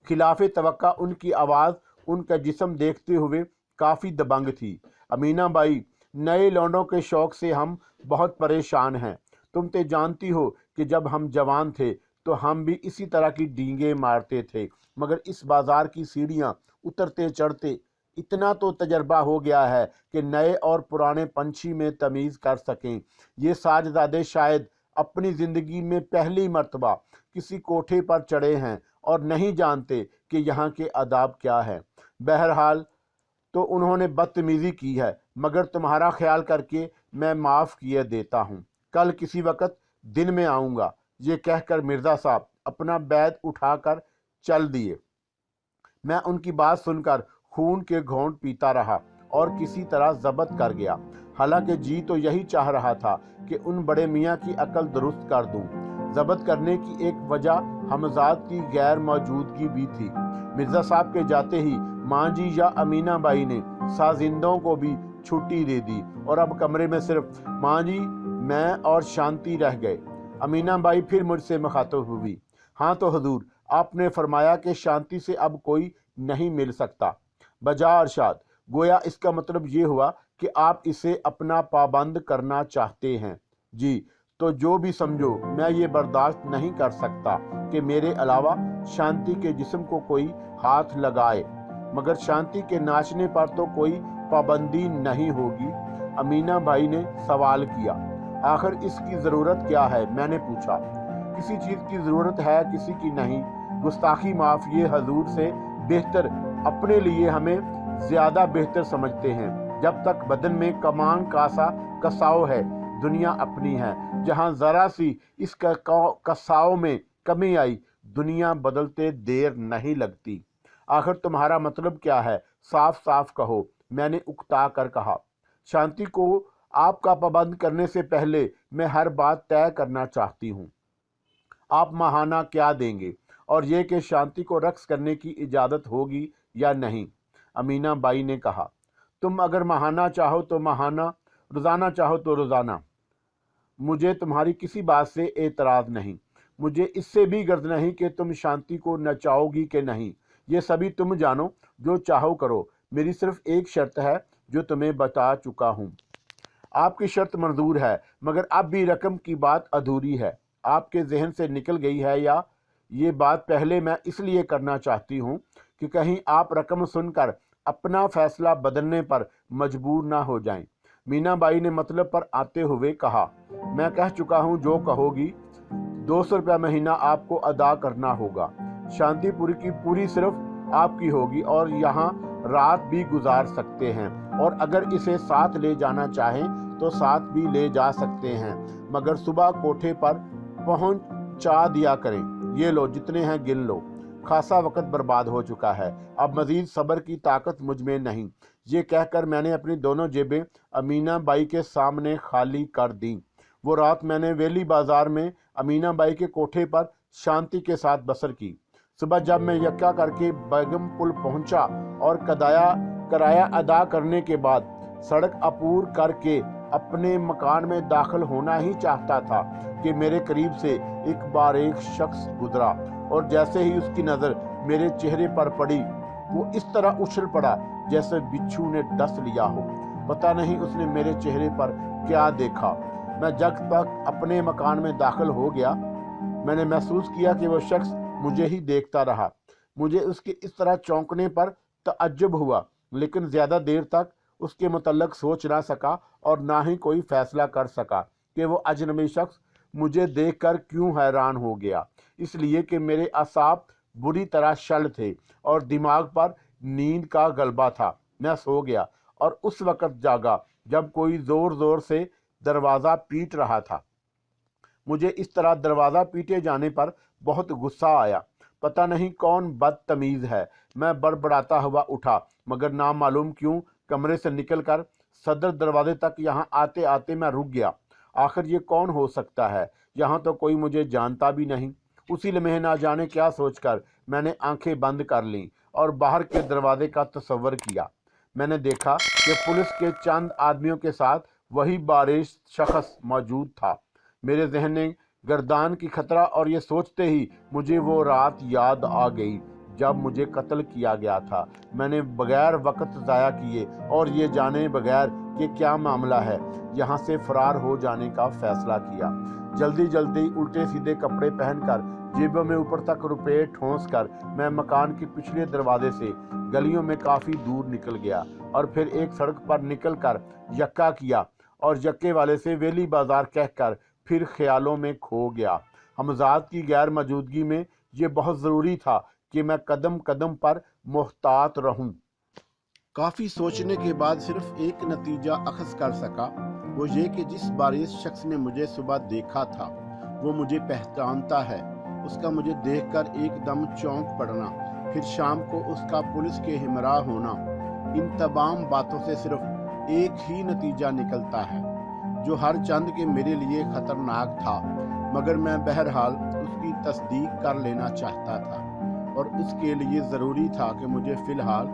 [SPEAKER 1] खिलाफ तवक्का उनकी आवाज़, उनका जिस्म देखते हुए काफ़ी दबंग थी। अमीना बाई, नए लौंडों के शौक़ से हम बहुत परेशान हैं। तुम तो जानती हो कि जब हम जवान थे तो हम भी इसी तरह की डींगे मारते थे, मगर इस बाजार की सीढ़ियाँ उतरते चढ़ते इतना तो तजर्बा हो गया है कि नए और पुराने पंछी में तमीज़ कर सकें। ये साजदादे शायद अपनी ज़िंदगी में पहली मर्तबा किसी कोठे पर चढ़े हैं और नहीं जानते कि यहाँ के आदाब क्या है। बहरहाल तो उन्होंने बदतमीज़ी की है, मगर तुम्हारा ख्याल करके मैं माफ़ किए देता हूँ। कल किसी वक्त दिन में आऊँगा। ये कहकर मिर्ज़ा साहब अपना बैग उठाकर चल दिए। मैं उनकी बात सुनकर खून के घोंट पीता रहा और किसी तरह ज़ब्त कर गया। हालांकि जी तो यही चाह रहा था कि उन बड़े मियाँ की अकल दुरुस्त कर दूं। ज़ब्त करने की एक वजह हमजाद की गैर मौजूदगी भी थी। मिर्ज़ा साहब के जाते ही मां जी या अमीना बाई ने साजिंदों को भी छुट्टी दे दी और अब कमरे में सिर्फ मां जी, मैं और शांति रह गए। अमीना बाई फिर मुझसे मुखातब हुई। हाँ तो हुजूर, आपने फरमाया कि शांति से अब कोई नहीं मिल सकता। बजा अरशाद, गोया इसका मतलब ये हुआ कि आप इसे अपना पाबंद करना चाहते हैं। जी, तो जो भी समझो, मैं ये बर्दाश्त नहीं कर सकता कि मेरे अलावा शांति के जिस्म को कोई हाथ लगाए, मगर शांति के नाचने पर तो कोई पाबंदी नहीं होगी। अमीना भाई ने सवाल किया। आखिर इसकी ज़रूरत क्या है? मैंने पूछा। किसी चीज़ की ज़रूरत है, किसी की नहीं। गुस्ताखी माफ़, ये हजूर से बेहतर अपने लिए हमें ज़्यादा बेहतर समझते हैं। जब तक बदन में कमान कासा कसाव है, दुनिया अपनी है। जहाँ ज़रा सी इस कसाव में कमी आई, दुनिया बदलते देर नहीं लगती। आखिर तुम्हारा मतलब क्या है? साफ साफ कहो, मैंने उकता कर कहा। शांति को आपका पाबंद करने से पहले मैं हर बात तय करना चाहती हूँ। आप माहाना क्या देंगे, और ये कि शांति को रक्स करने की इजाज़त होगी या नहीं? अमीना बाई ने कहा, तुम अगर माहाना चाहो तो माहाना, रोज़ाना चाहो तो रोज़ाना। मुझे तुम्हारी किसी बात से एतराज़ नहीं। मुझे इससे भी गर्ज नहीं कि तुम शांति को नचाओगी कि नहीं। ये सभी तुम जानो, जो चाहो करो। मेरी सिर्फ एक शर्त है जो तुम्हें बता चुका हूँ। आपकी शर्त मंजूर है, मगर अब भी रकम की बात अधूरी है। आपके जहन से निकल गई है, या ये बात पहले मैं इसलिए करना चाहती हूँ कि कहीं आप रकम सुनकर अपना फैसला बदलने पर मजबूर ना हो जाएं। मीना बाई ने मतलब पर आते हुए कहा, मैं कह चुका हूँ, जो कहोगी। 200 रुपया महीना आपको अदा करना होगा। शांतिपुरी की पूरी सिर्फ आपकी होगी और यहाँ रात भी गुजार सकते हैं, और अगर इसे साथ ले जाना चाहें तो साथ भी ले जा सकते हैं, मगर सुबह कोठे पर पहुंचा दिया करें। ये लो, जितने हैं गिन लो। खासा वक्त बर्बाद हो चुका है, अब मजीद सब्र की ताकत मुझ में नहीं। ये कहकर मैंने अपनी दोनों जेबें अमीना बाई के सामने खाली कर दी। वो रात मैंने वेली बाजार में अमीना बाई के कोठे पर शांति के साथ बसर की। सुबह जब मैं यक्का करके बेगम पुल पहुंचा और किराया अदा करने के बाद सड़क अपूर करके अपने मकान में दाखिल होना ही चाहता था कि मेरे करीब से एक बारीक शख्स गुजरा, और जैसे ही उसकी नज़र मेरे चेहरे पर पड़ी, वो इस तरह उछल पड़ा जैसे बिच्छू ने डस लिया हो। पता नहीं उसने मेरे चेहरे पर क्या देखा। मैं जब तक अपने मकान में दाखिल हो गया, मैंने महसूस किया कि वो शख्स मुझे ही देखता रहा। मुझे उसके इस तरह चौंकने पर तअज्जुब हुआ, लेकिन ज़्यादा देर तक उसके मुतल्लक सोच ना सका और ना ही कोई फैसला कर सका कि वो अजनबी शख्स मुझे देखकर क्यों हैरान हो गया। इसलिए कि मेरे असाब बुरी तरह शल थे और दिमाग पर नींद का गलबा था। मैं सो गया और उस वक़्त जागा जब कोई ज़ोर ज़ोर से दरवाज़ा पीट रहा था। मुझे इस तरह दरवाज़ा पीटे जाने पर बहुत गुस्सा आया। पता नहीं कौन बदतमीज़ है। मैं बड़बड़ाता हुआ उठा, मगर नामालूम क्यों कमरे से निकलकर सदर दरवाजे तक यहाँ आते आते मैं रुक गया। आखिर ये कौन हो सकता है? यहाँ तो कोई मुझे जानता भी नहीं। उसी लम्हे ना जाने क्या सोचकर मैंने आंखें बंद कर लीं और बाहर के दरवाजे का तसव्वुर किया। मैंने देखा कि पुलिस के चंद आदमियों के साथ वही बारिश शख्स मौजूद था। मेरे जहन में गर्दान की खतरा और ये सोचते ही मुझे वो रात याद आ गई जब मुझे कत्ल किया गया था। मैंने बगैर वक्त ज़ाया किए और ये जाने बगैर कि क्या मामला है, यहाँ से फरार हो जाने का फैसला किया। जल्दी जल्दी उल्टे सीधे कपड़े पहनकर, जेबों में ऊपर तक रुपए ठोंस कर मैं मकान के पिछले दरवाजे से गलियों में काफ़ी दूर निकल गया और फिर एक सड़क पर निकल कर यक्का किया और यक्के वाले से वेली बाजार कहकर फिर ख्यालों में खो गया। हमजाद की गैर मौजूदगी में ये बहुत ज़रूरी था कि मैं कदम कदम पर मुहतात रहूं। काफ़ी सोचने के बाद सिर्फ एक नतीजा अखज़ कर सका, वो ये कि जिस बारिश शख्स ने मुझे सुबह देखा था वो मुझे पहचानता है। उसका मुझे देखकर एकदम चौंक पड़ना, फिर शाम को उसका पुलिस के हमरा होना, इन तमाम बातों से सिर्फ एक ही नतीजा निकलता है जो हर चंद के मेरे लिए ख़तरनाक था, मगर मैं बहरहाल उसकी तस्दीक कर लेना चाहता था और उसके लिए ज़रूरी था कि मुझे फ़िलहाल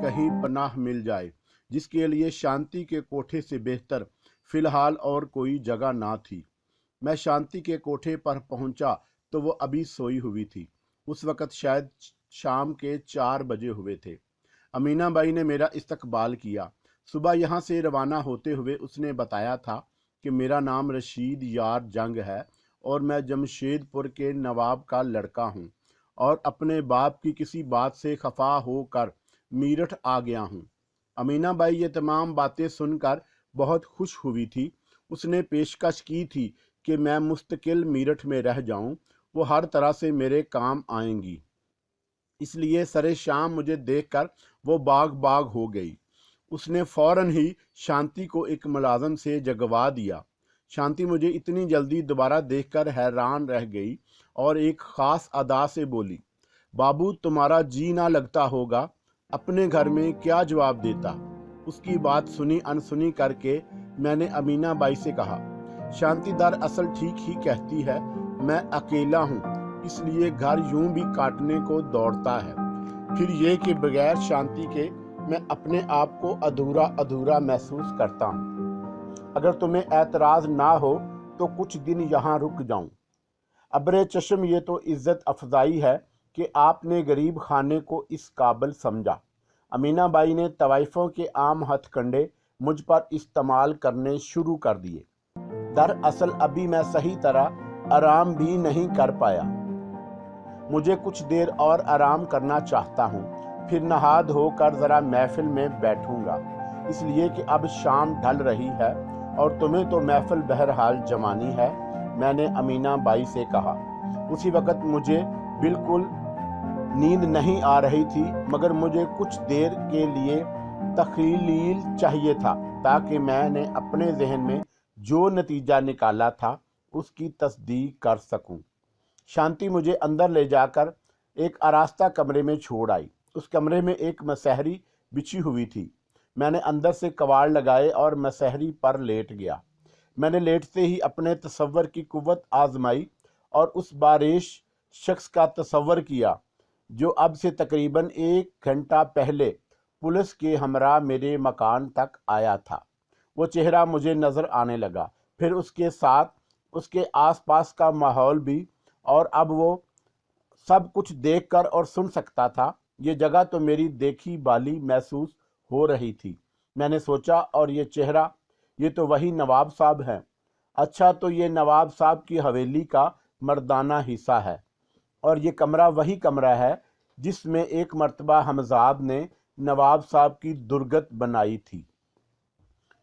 [SPEAKER 1] कहीं पनाह मिल जाए, जिसके लिए शांति के कोठे से बेहतर फ़िलहाल और कोई जगह ना थी। मैं शांति के कोठे पर पहुंचा तो वो अभी सोई हुई थी। उस वक़्त शायद शाम के 4 बजे हुए थे। अमीना बाई ने मेरा इस्तकबाल किया। सुबह यहाँ से रवाना होते हुए उसने बताया था कि मेरा नाम रशीद यार जंग है और मैं जमशेदपुर के नवाब का लड़का हूँ और अपने बाप की किसी बात से खफा होकर मीरठ आ गया हूँ। अमीना बाई ये तमाम बातें सुनकर बहुत खुश हुई थी। उसने पेशकश की थी कि मैं मुस्तकिल मीरठ में रह जाऊँ, वो हर तरह से मेरे काम आएंगी। इसलिए सरे शाम मुझे देखकर वो बाग बाग हो गई। उसने फ़ौरन ही शांति को एक मुलाजम से जगवा दिया। शांति मुझे इतनी जल्दी दोबारा देखकर हैरान रह गई और एक ख़ास अदा से बोली, बाबू तुम्हारा जी ना लगता होगा, अपने घर में क्या जवाब देता। उसकी बात सुनी अनसुनी करके मैंने अमीना बाई से कहा, शांति दरअसल ठीक ही कहती है, मैं अकेला हूँ, इसलिए घर यूं भी काटने को दौड़ता है। फिर ये कि बगैर शांति के मैं अपने आप को अधूरा अधूरा महसूस करता हूँ। अगर तुम्हें एतराज़ ना हो तो कुछ दिन यहाँ रुक जाऊँ। अब्रे चश्म ये तो इज़्ज़त अफजाई है कि आपने गरीब खाने को इस काबिल समझा। अमीना बाई ने तवाइफ़ों के आम हथकंडे मुझ पर इस्तेमाल करने शुरू कर दिए। दरअसल अभी मैं सही तरह आराम भी नहीं कर पाया। मुझे कुछ देर और आराम करना चाहता हूँ, फिर नहा धोकर ज़रा महफिल में बैठूंगा, इसलिए कि अब शाम ढल रही है और तुम्हें तो महफिल बहरहाल जमानी है, मैंने अमीना बाई से कहा। उसी वक़्त मुझे बिल्कुल नींद नहीं आ रही थी, मगर मुझे कुछ देर के लिए तखलील चाहिए था ताकि मैंने अपने जहन में जो नतीजा निकाला था उसकी तस्दीक कर सकूं। शांति मुझे अंदर ले जाकर एक आरास्ता कमरे में छोड़ आई। उस कमरे में एक मसहरी बिछी हुई थी। मैंने अंदर से कवाड़ लगाए और मसहरी पर लेट गया। मैंने लेटते ही अपने तसव्वुर की कुव्वत आजमाई और उस बारिश शख्स का तसव्वुर किया जो अब से तकरीबन 1 घंटा पहले पुलिस के हमरा मेरे मकान तक आया था। वो चेहरा मुझे नज़र आने लगा, फिर उसके साथ उसके आसपास का माहौल भी, और अब वो सब कुछ देखकर और सुन सकता था। ये जगह तो मेरी देखी बाली महसूस हो रही थी। मैंने सोचा, और ये चेहरा, ये तो वही नवाब साहब हैं। अच्छा, तो ये नवाब साहब की हवेली का मर्दाना हिस्सा है और ये कमरा वही कमरा है जिसमें एक मर्तबा हमजाद ने नवाब साहब की दुर्गत बनाई थी।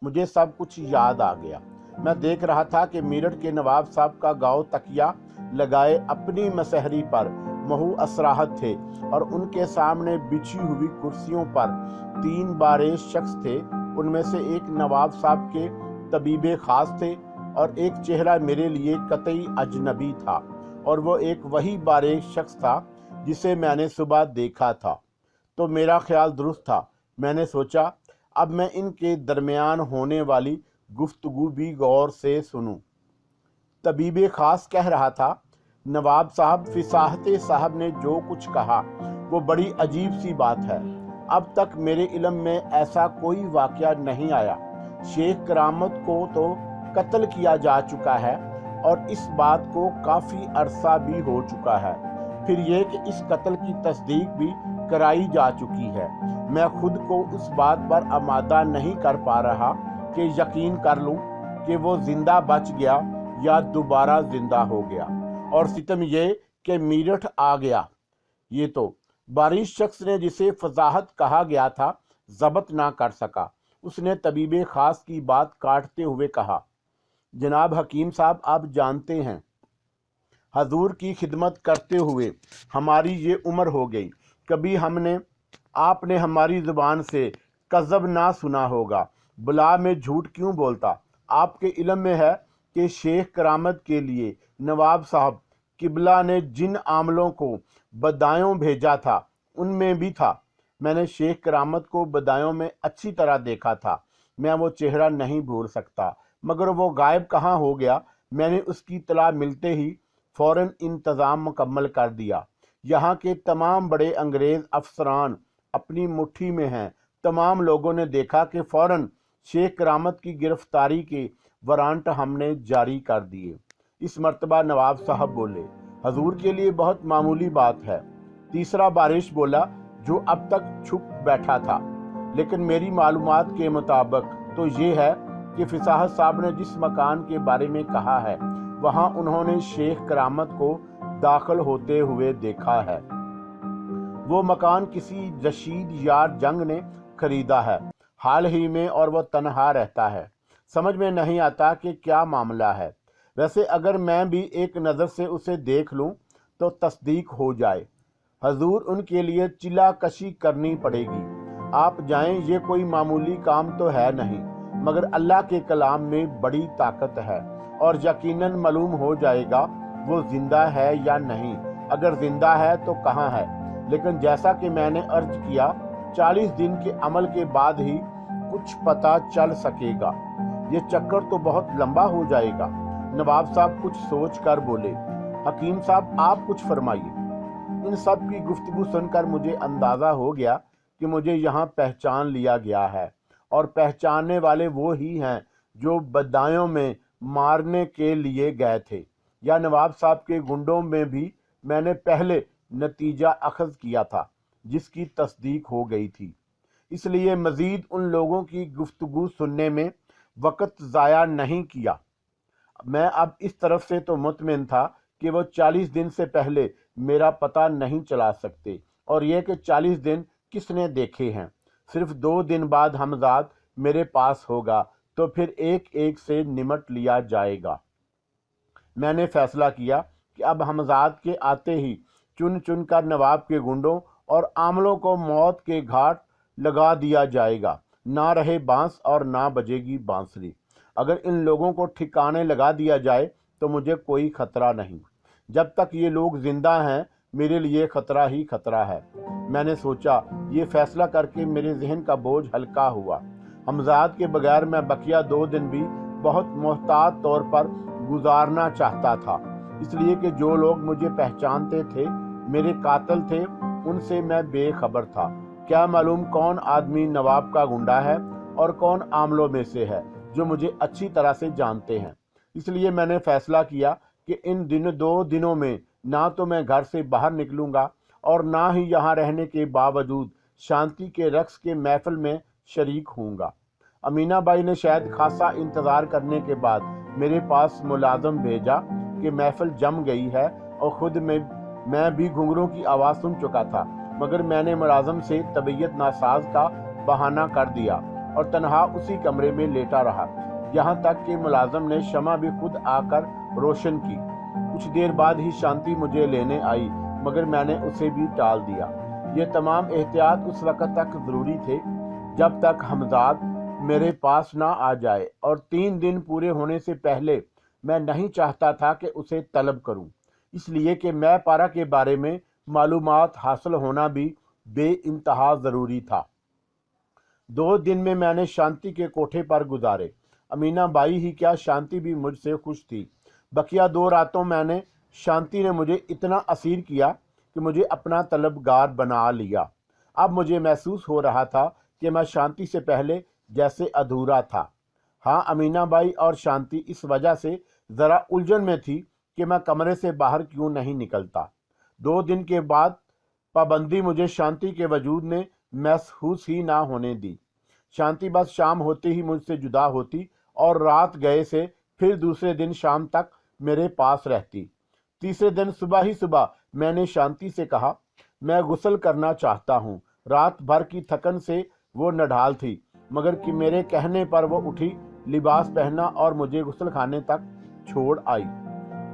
[SPEAKER 1] मुझे सब कुछ याद आ गया। मैं देख रहा था कि मीरठ के नवाब साहब का गाँव तकिया लगाए अपनी मसहरी पर महू असराहत थे और उनके सामने बिछी हुई कुर्सियों पर 3 बारेश शख्स थे। उनमें से एक नवाब साहब के طبیب خاص تھے اور ایک چہرہ میرے لیے قطعی اجنبی تھا، اور وہ ایک وہی باریک شخص تھا جسے میں نے صبح دیکھا تھا۔ تو میرا خیال درست تھا۔ میں نے سوچا اب میں ان کے درمیان ہونے والی گفتگو بھی غور سے سنوں۔ طبیب خاص کہہ رہا تھا، نواب صاحب، فصاحت صاحب نے جو کچھ کہا وہ بڑی عجیب سی بات ہے۔ اب تک میرے علم میں ایسا کوئی واقعہ نہیں آیا۔ شیخ کرامت کو تو قتل کیا جا چکا ہے اور اس بات کو کافی عرصہ بھی ہو چکا ہے، پھر یہ کہ اس قتل کی تصدیق بھی کرائی جا چکی ہے۔ میں خود کو اس بات پر آمادہ نہیں کر پا رہا کہ یقین کر لوں کہ وہ زندہ بچ گیا یا دوبارہ زندہ ہو گیا، اور ستم یہ کہ میرٹھ آ گیا۔ یہ تو بارش شخص نے جسے فضاحت کہا گیا تھا ضبط نہ کر سکا۔ اس نے طبیب خاص کی بات کاٹتے ہوئے کہا، جناب حکیم صاحب، آپ جانتے ہیں حضور کی خدمت کرتے ہوئے ہماری یہ عمر ہو گئی، کبھی آپ نے ہماری زبان سے کذب نہ سنا ہوگا۔ بلا میں جھوٹ کیوں بولتا؟ آپ کے علم میں ہے کہ شیخ کرامت کے لیے نواب صاحب قبلہ نے جن عاملوں کو بدایوں بھیجا تھا ان میں بھی تھا۔ میں نے شیخ کرامت کو بدایوں میں اچھی طرح دیکھا تھا، میں وہ چہرہ نہیں بھول سکتا، مگر وہ غائب کہاں ہو گیا؟ میں نے اس کی اطلاع ملتے ہی فوراً انتظام مکمل کر دیا۔ یہاں کے تمام بڑے انگریز افسران اپنی مٹھی میں ہیں۔ تمام لوگوں نے دیکھا کہ فوراً شیخ کرامت کی گرفتاری کے وارنٹ ہم نے جاری کر دیے۔ اس مرتبہ نواب صاحب بولے، حضور کے لیے بہت معمولی بات ہے۔ تیسرا بارش بولا، جو اب تک چھپ بیٹھا تھا، لیکن میری معلومات کے مطابق تو یہ ہے کہ فصاحت صاحب نے جس مکان کے بارے میں کہا ہے وہاں انہوں نے شیخ کرامت کو داخل ہوتے ہوئے دیکھا ہے۔ وہ مکان کسی رشید یار جنگ نے خریدا ہے حال ہی میں، اور وہ تنہا رہتا ہے۔ سمجھ میں نہیں آتا کہ کیا معاملہ ہے۔ ویسے اگر میں بھی ایک نظر سے اسے دیکھ لوں تو تصدیق ہو جائے۔ حضور، ان کے لیے چلا کشی کرنی پڑے گی۔ آپ جائیں، یہ کوئی معمولی کام تو ہے نہیں، مگر اللہ کے کلام میں بڑی طاقت ہے، اور یقیناً معلوم ہو جائے گا وہ زندہ ہے یا نہیں۔ اگر زندہ ہے تو کہاں ہے؟ لیکن جیسا کہ میں نے عرض کیا، 40 دن کے عمل کے بعد ہی کچھ پتہ چل سکے گا۔ یہ چکر تو بہت لمبا ہو جائے گا۔ نواب صاحب کچھ سوچ کر بولے، حکیم صاحب آپ کچھ فرمائیے۔ ان سب کی گفتگو سن کر مجھے اندازہ ہو گیا کہ مجھے یہاں پہچان لیا گیا ہے، اور پہچاننے والے وہ ہی ہیں جو بدایوں میں مارنے کے لیے گئے تھے، یا نواب صاحب کے گنڈوں میں بھی میں نے پہلے نتیجہ اخذ کیا تھا جس کی تصدیق ہو گئی تھی۔ اس لیے مزید ان لوگوں کی گفتگو سننے میں وقت ضائع نہیں کیا۔ میں اب اس طرف سے تو مطمئن تھا کہ وہ 40 دن سے پہلے میرا پتہ نہیں چلا سکتے، اور یہ کہ 40 دن کس نے دیکھے ہیں۔ صرف 2 دن بعد حمزاد میرے پاس ہوگا، تو پھر ایک ایک سے نمٹ لیا جائے گا۔ میں نے فیصلہ کیا کہ اب حمزاد کے آتے ہی چن چن کر نواب کے گنڈوں اور عاملوں کو موت کے گھاٹ لگا دیا جائے گا۔ نہ رہے بانس اور نہ بجے گی بانسری۔ اگر ان لوگوں کو ٹھکانے لگا دیا جائے تو مجھے کوئی خطرہ نہیں۔ جب تک یہ لوگ زندہ ہیں میرے لیے خطرہ ہی خطرہ ہے۔ میں نے سوچا، یہ فیصلہ کر کے میرے ذہن کا بوجھ ہلکا ہوا۔ حمزاد کے بغیر میں بقیہ 2 دن بھی بہت محتاط طور پر گزارنا چاہتا تھا، اس لیے کہ جو لوگ مجھے پہچانتے تھے میرے قاتل تھے، ان سے میں بے خبر تھا۔ کیا معلوم کون آدمی نواب کا گنڈا ہے اور کون عاملوں میں سے ہے جو مجھے اچھی طرح سے جانتے ہیں۔ اس لیے میں نے فیصلہ کیا کہ ان 2 دنوں میں نہ تو میں گھر سے باہر نکلوں گا اور نہ ہی یہاں رہنے کے باوجود شانتی کے رقص کے محفل میں شریک ہوں گا۔ امینہ بائی نے شاید خاصا انتظار کرنے کے بعد میرے پاس ملازم بھیجا کہ محفل جم گئی ہے، اور خود میں بھی گھنگروں کی آواز سن چکا تھا، مگر میں نے ملازم سے طبیعت ناساز کا بہانہ کر دیا اور تنہا اسی کمرے میں لیٹا رہا، یہاں تک کہ ملازم نے شمع بھی خود آ کر روشن کی۔ کچھ دیر بعد ہی شانتی مجھے لینے آئی، مگر میں نے اسے بھی ٹال دیا۔ یہ تمام احتیاط اس وقت تک ضروری تھے جب تک حمزاد मेरे पास ना आ जाए और 3 दिन पूरे होने से पहले मैं नहीं चाहता था कि उसे तलब करूं, इसलिए कि मैं पारा के बारे में मालूमात हासिल होना भी बेइंतहा ज़रूरी था। 2 दिन में मैंने शांति के कोठे पर गुजारे। अमीना बाई ही क्या, शांति भी मुझसे खुश थी। बकिया 2 रातों मैंने शांति ने मुझे इतना असीर किया कि मुझे अपना तलबगार बना लिया। अब मुझे महसूस हो रहा था कि मैं शांति से पहले जैसे अधूरा था। हाँ, अमीना बाई और शांति इस वजह से ज़रा उलझन में थी कि मैं कमरे से बाहर क्यों नहीं निकलता। 2 दिन के बाद पाबंदी मुझे शांति के वजूद ने महसूस ही ना होने दी। शांति बस शाम होते ही मुझसे जुदा होती और रात गए से फिर दूसरे दिन शाम तक मेरे पास रहती। तीसरे दिन सुबह ही सुबह मैंने शांति से कहा, मैं गुस्ल करना चाहता हूँ। रात भर की थकन से वो नढाल थी, मगर कि मेरे कहने पर वो उठी, लिबास पहना और मुझे गुस्ल खाने तक छोड़ आई।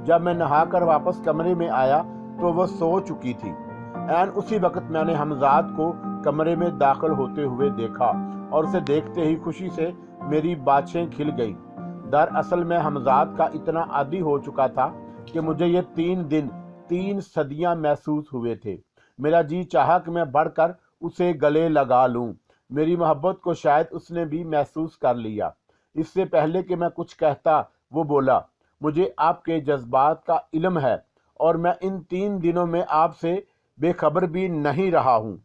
[SPEAKER 1] जब मैं नहाकर वापस कमरे में आया तो वह सो चुकी थी। ऐन उसी वक्त मैंने हमजाद को कमरे में दाखिल होते हुए देखा और उसे देखते ही खुशी से मेरी बाछें खिल गईं। दरअसल मैं हमजाद का इतना आदी हो चुका था कि मुझे ये 3 दिन 3 सदियां महसूस हुए थे। मेरा जी चाहा कि मैं बढ़कर उसे गले लगा लूं। मेरी मोहब्बत को शायद उसने भी महसूस कर लिया। इससे पहले कि मैं कुछ कहता वो बोला, मुझे आपके जज्बात का इल्म है और मैं इन 3 दिनों में आपसे बेखबर भी नहीं रहा हूँ।